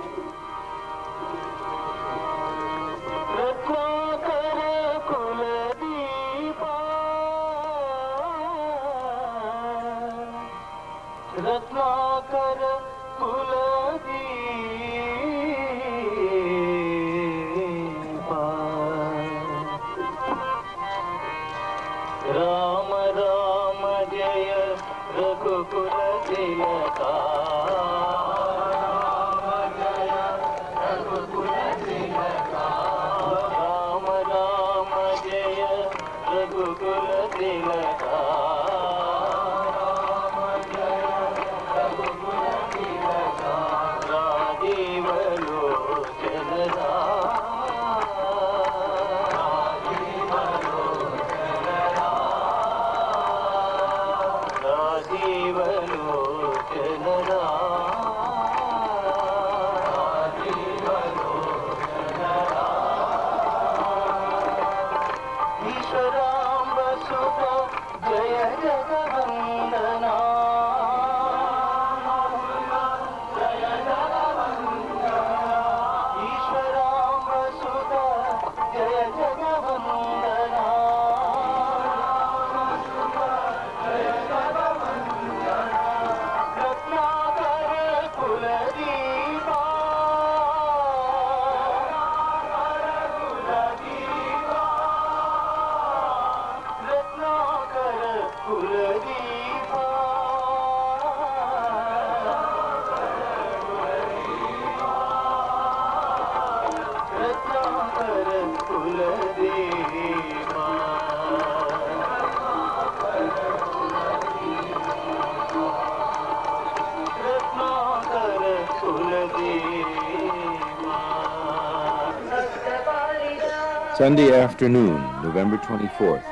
Sunday afternoon, November 24th,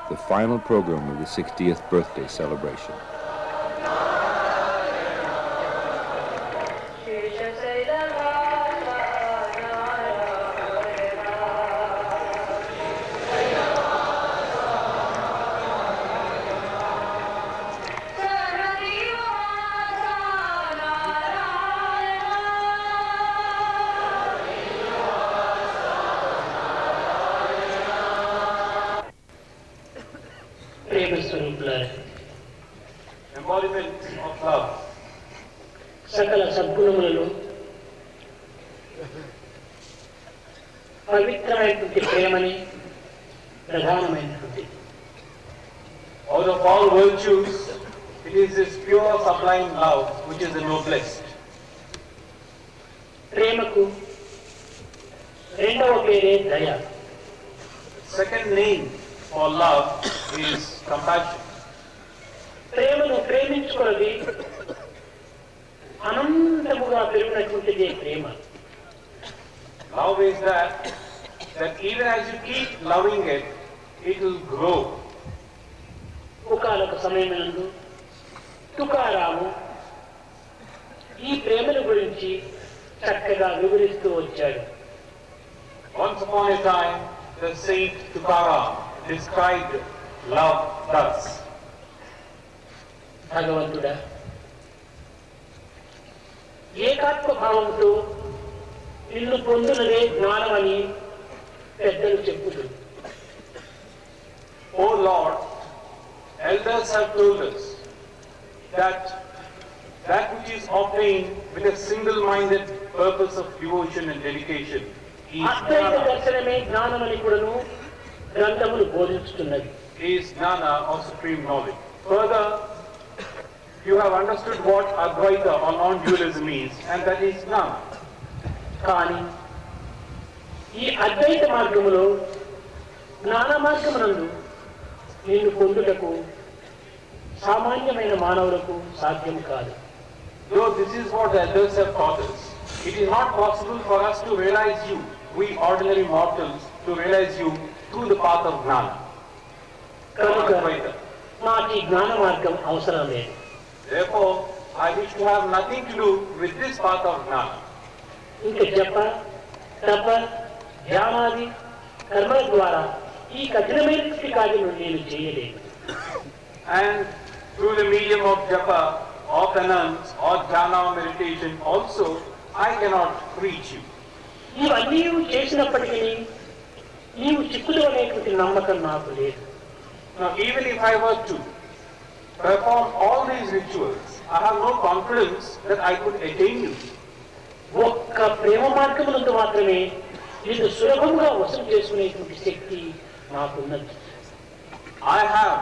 the final program of the 60th birthday celebration. Embodiment of love. సకల సద్గుణములలో పవిత్రమైనటువంటి ప్రేమని ప్రధానమైనటువంటి. Out of all virtues, it is this pure sublime love which is the noblest. ప్రేమకు రెండవ పేరే దయ. Second name for love is compassion. ప్రేమను ప్రేమించుకున్నది అనంతముగా పెరిగినటువంటిదే ప్రేమ. Love is that even as you keep loving it, it will grow. ఒకనొక సమయమునందు తుకారాము ఈ ప్రేమను గురించి చక్కగా వివరిస్తూ వచ్చాడు. Once upon a time, the saint Tukaram described love thus. భగవంతుడా, ఏకాత్మ భావంతో నిన్ను పొందునదే జ్ఞానమని పెద్దలు చెప్పుదు. O Lord, elders have told us that which is obtained with a single-minded purpose of devotion and dedication is అద్వైత దర్శనమే జ్ఞానమని కూడాను గ్రంథములు బోధించుతున్నది. jnana or supreme knowledge. Further, you have understood what Advaita or non-dualism is, and that is jnana. కానీ ఈ అద్వైత మార్గములో జ్ఞాన మార్గమునందు నిన్ను పొందుటకు సామాన్యమైన మానవులకు సాధ్యం కాదు. Though this is what the elders have taught us, it is not possible for us to realize you, we ordinary mortals, to realize you through the path of jnana. కనుక నాకు ఈ జ్ఞాన మార్గం అవసరం లేదు. Therefore, I wish to have nothing to do with this path of jnana. ఇంకా జప తప ధ్యానాది కర్మల ద్వారా ఈ కఠినమైనటువంటి కార్యం నేను చేయలేదు. And through the medium of japa or penance or jhana or meditation also, I cannot reach you. ఇవన్నీ చేసినప్పటికీ నీవు చిక్కులు అనేటువంటి నమ్మకం నాకు లేదు. Now even if I were to perform all these rituals, I have no confidence that I could attain you. ఒక్క ప్రేమ మార్గమునందు మాత్రమే నిన్ను సులభంగా వసూలు చేసుకునేటువంటి శక్తి నాకున్నది. I have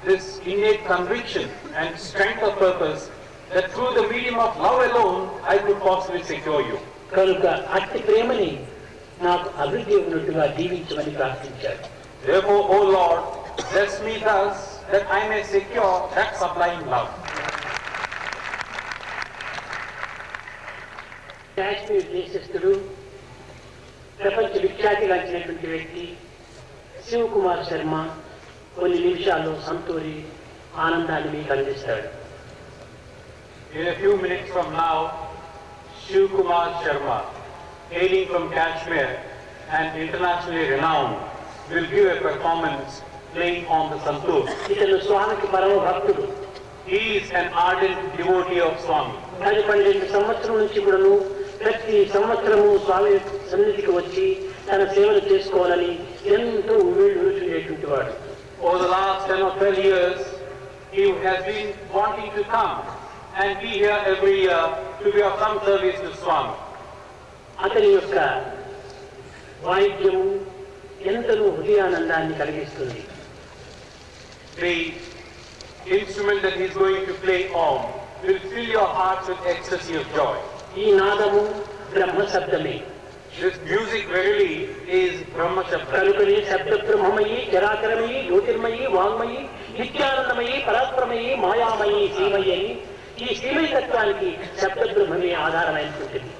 this innate conviction and strength of purpose that through the medium of love alone I could possibly secure you. కనుక అట్టి ప్రేమని నాకు అభివృద్ధి ఉన్నట్టుగా దీవించమని ప్రార్థించాడు. Therefore, O Lord, bless me thus that I may secure that sublime love. Kashmir దేశస్థుడు ప్రపంచ విఖ్యాతిగాంచినటువంటి వ్యక్తి శివకుమార్ శర్మ కొన్ని నిమిషాల్లో సంతూరి ఆనందాన్ని మీకు అందిస్తాడు. In a few minutes from now, Shiv Kumar Sharma, hailing from Kashmir and internationally renowned, will give a performance playing on the santoor. ఇతను స్వామికి పరమ భక్తుడు. He is an ardent devotee of Swami. 12 సంవత్సరం నుంచి కూడాను ప్రతి సంవత్సరము స్వామి సన్నిధికి వచ్చి తన సేవలు చేసుకోవాలని ఎంతో ఉరుచుండేటువంటి వాడు. Over the last 10 or 12 years, he has been wanting to come and be here every year to be of some service to Swami. అతని యొక్క వాయిద్యము ఎంతనో హృదయానందాన్ని కలిగిస్తుంది. The instrument that he is going to play on will fill your hearts with ecstasy of joy. ఈ నాదము బ్రహ్మ శబ్దమే. This music verily is Brahma Shabda. కనుకనే శబ్ద బ్రహ్మమయి చరాచరమయి జ్యోతిర్మయి వాంగ్మయి నిత్యానందమయి పరాత్పరమయి మాయామయి శ్రీమయి అని ఈ శ్రీమయ తత్వానికి శబ్ద బ్రహ్మమే ఆధారమైనటువంటిది.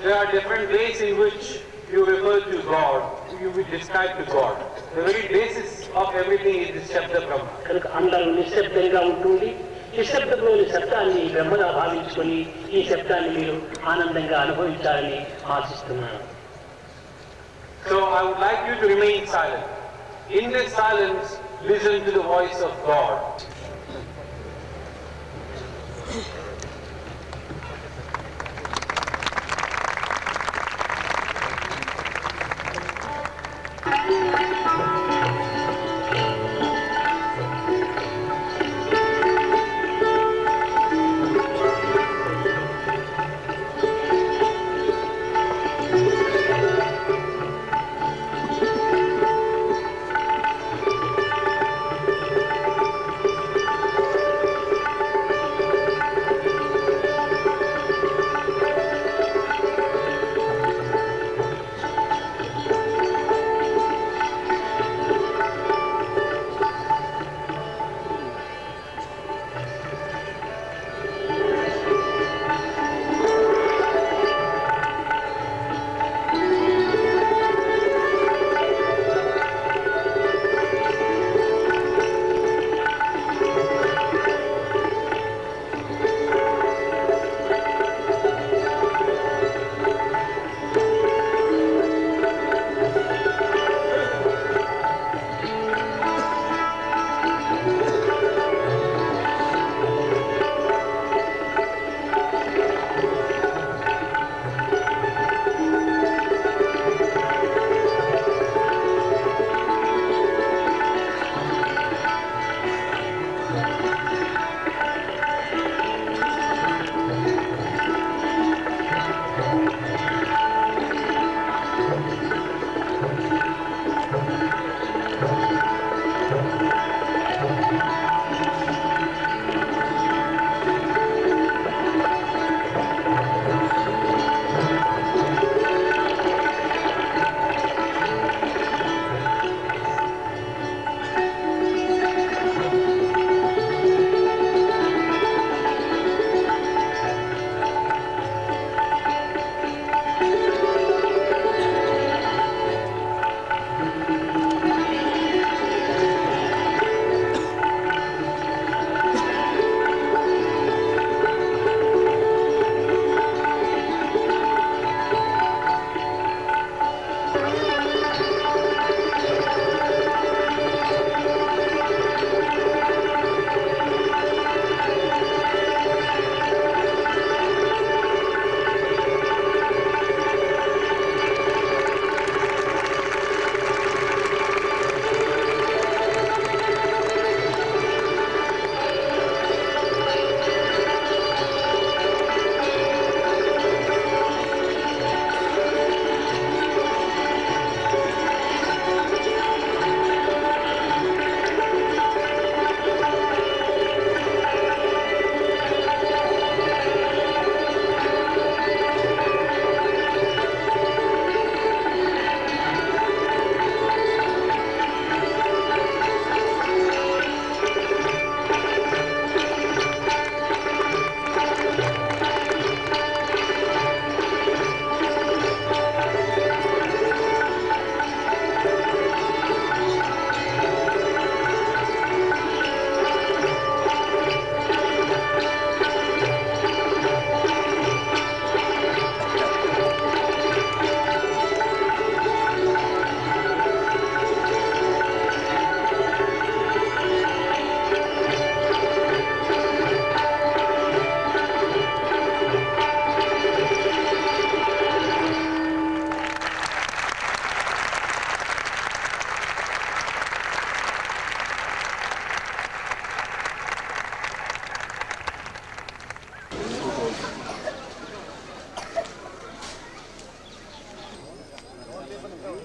There are different ways in which you refer to God, you will describe to God. The very basis of everything is the Shabda Brahma. కనుక అందరూ నిశ్శబ్దంగా ఉంటుంది. నిశ్శబ్దంలోని శబ్దాన్ని బ్రహ్మగా భావించుకొని ఈ శబ్దాన్ని మీరు ఆనందంగా అనుభవించాలని ఆశిస్తున్నాను. So I would like you to remain silent. In this silence, listen to the voice of God.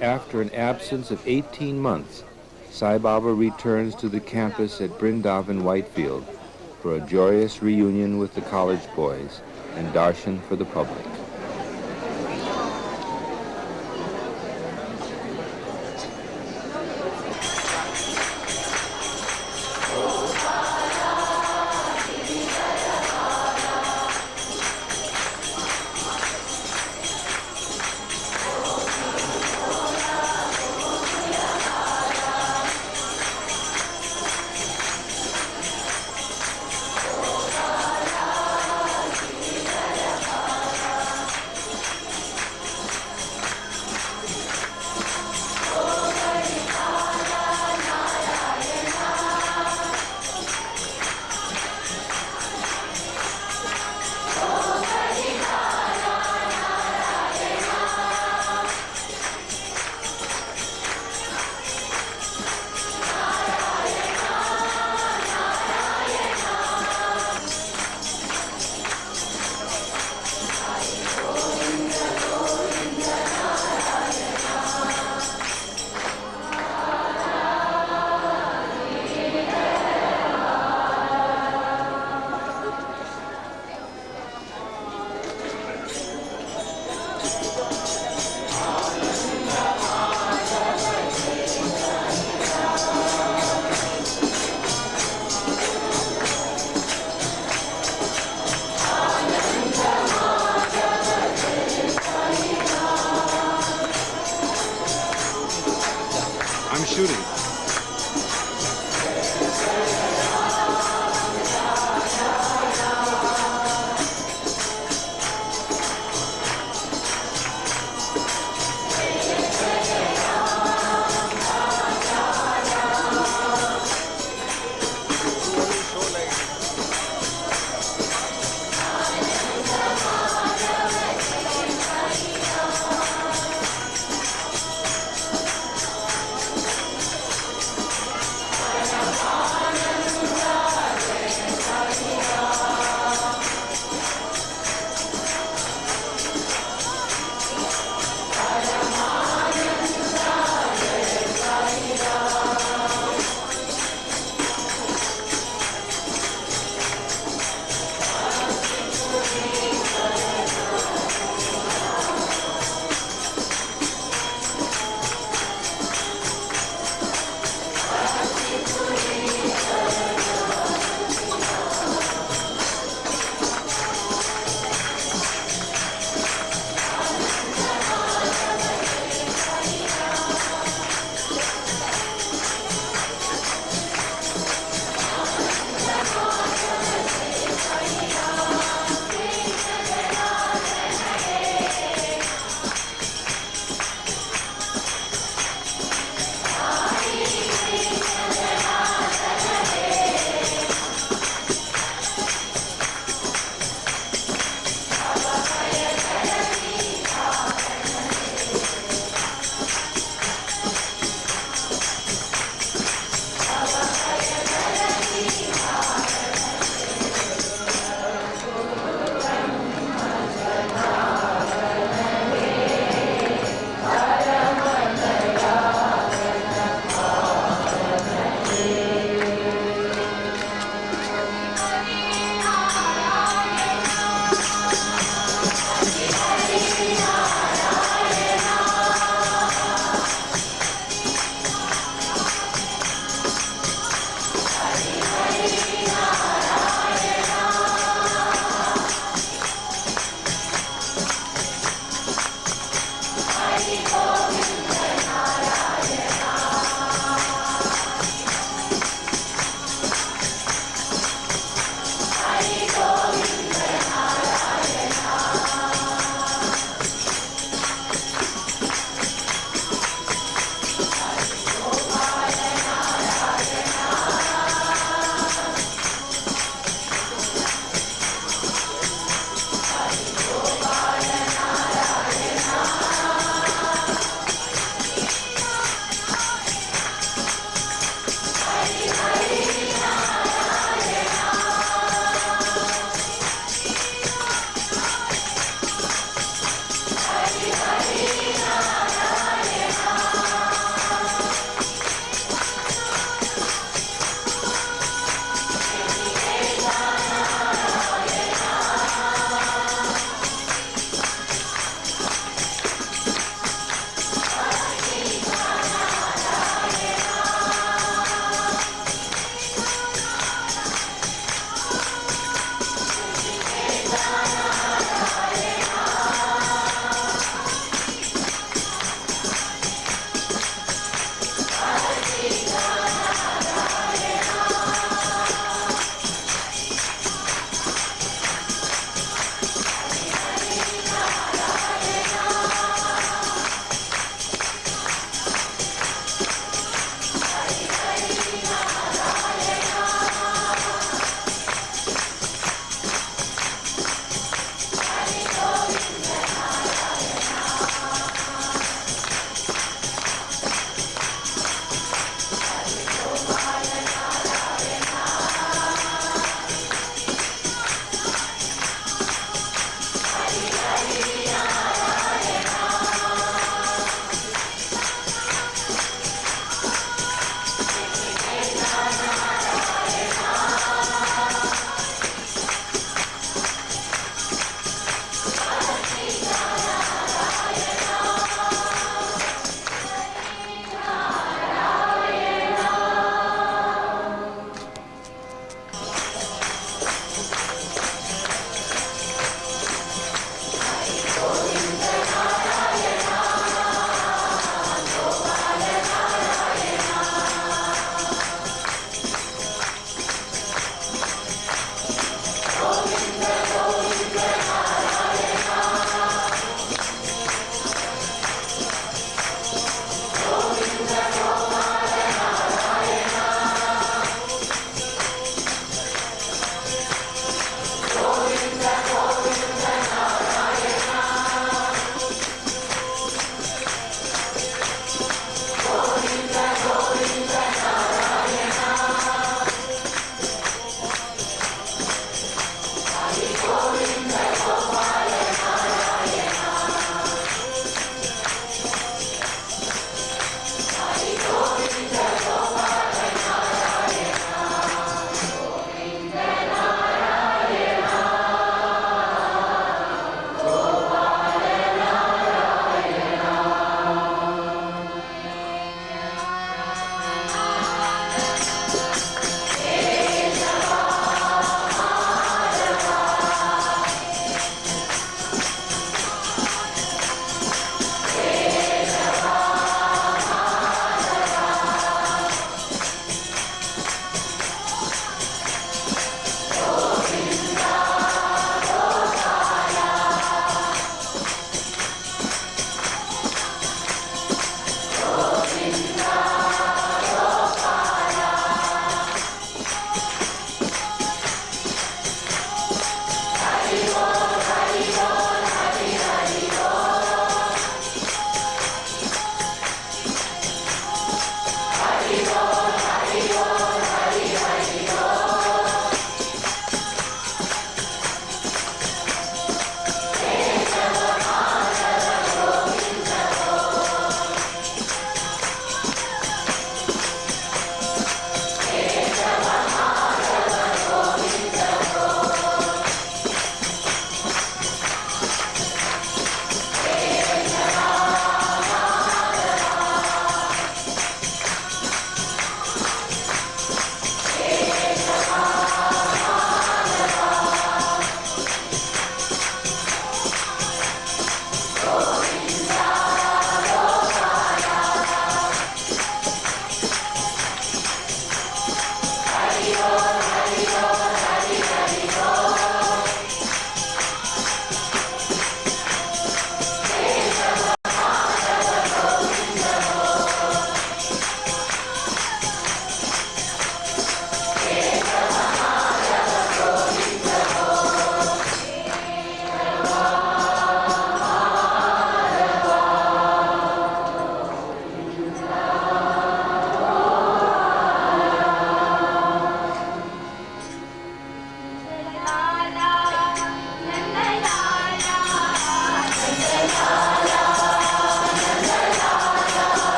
After an absence of 18 months, Sai Baba returns to the campus at Brindavan Whitefield for a joyous reunion with the college boys and darshan for the public. I'm shooting.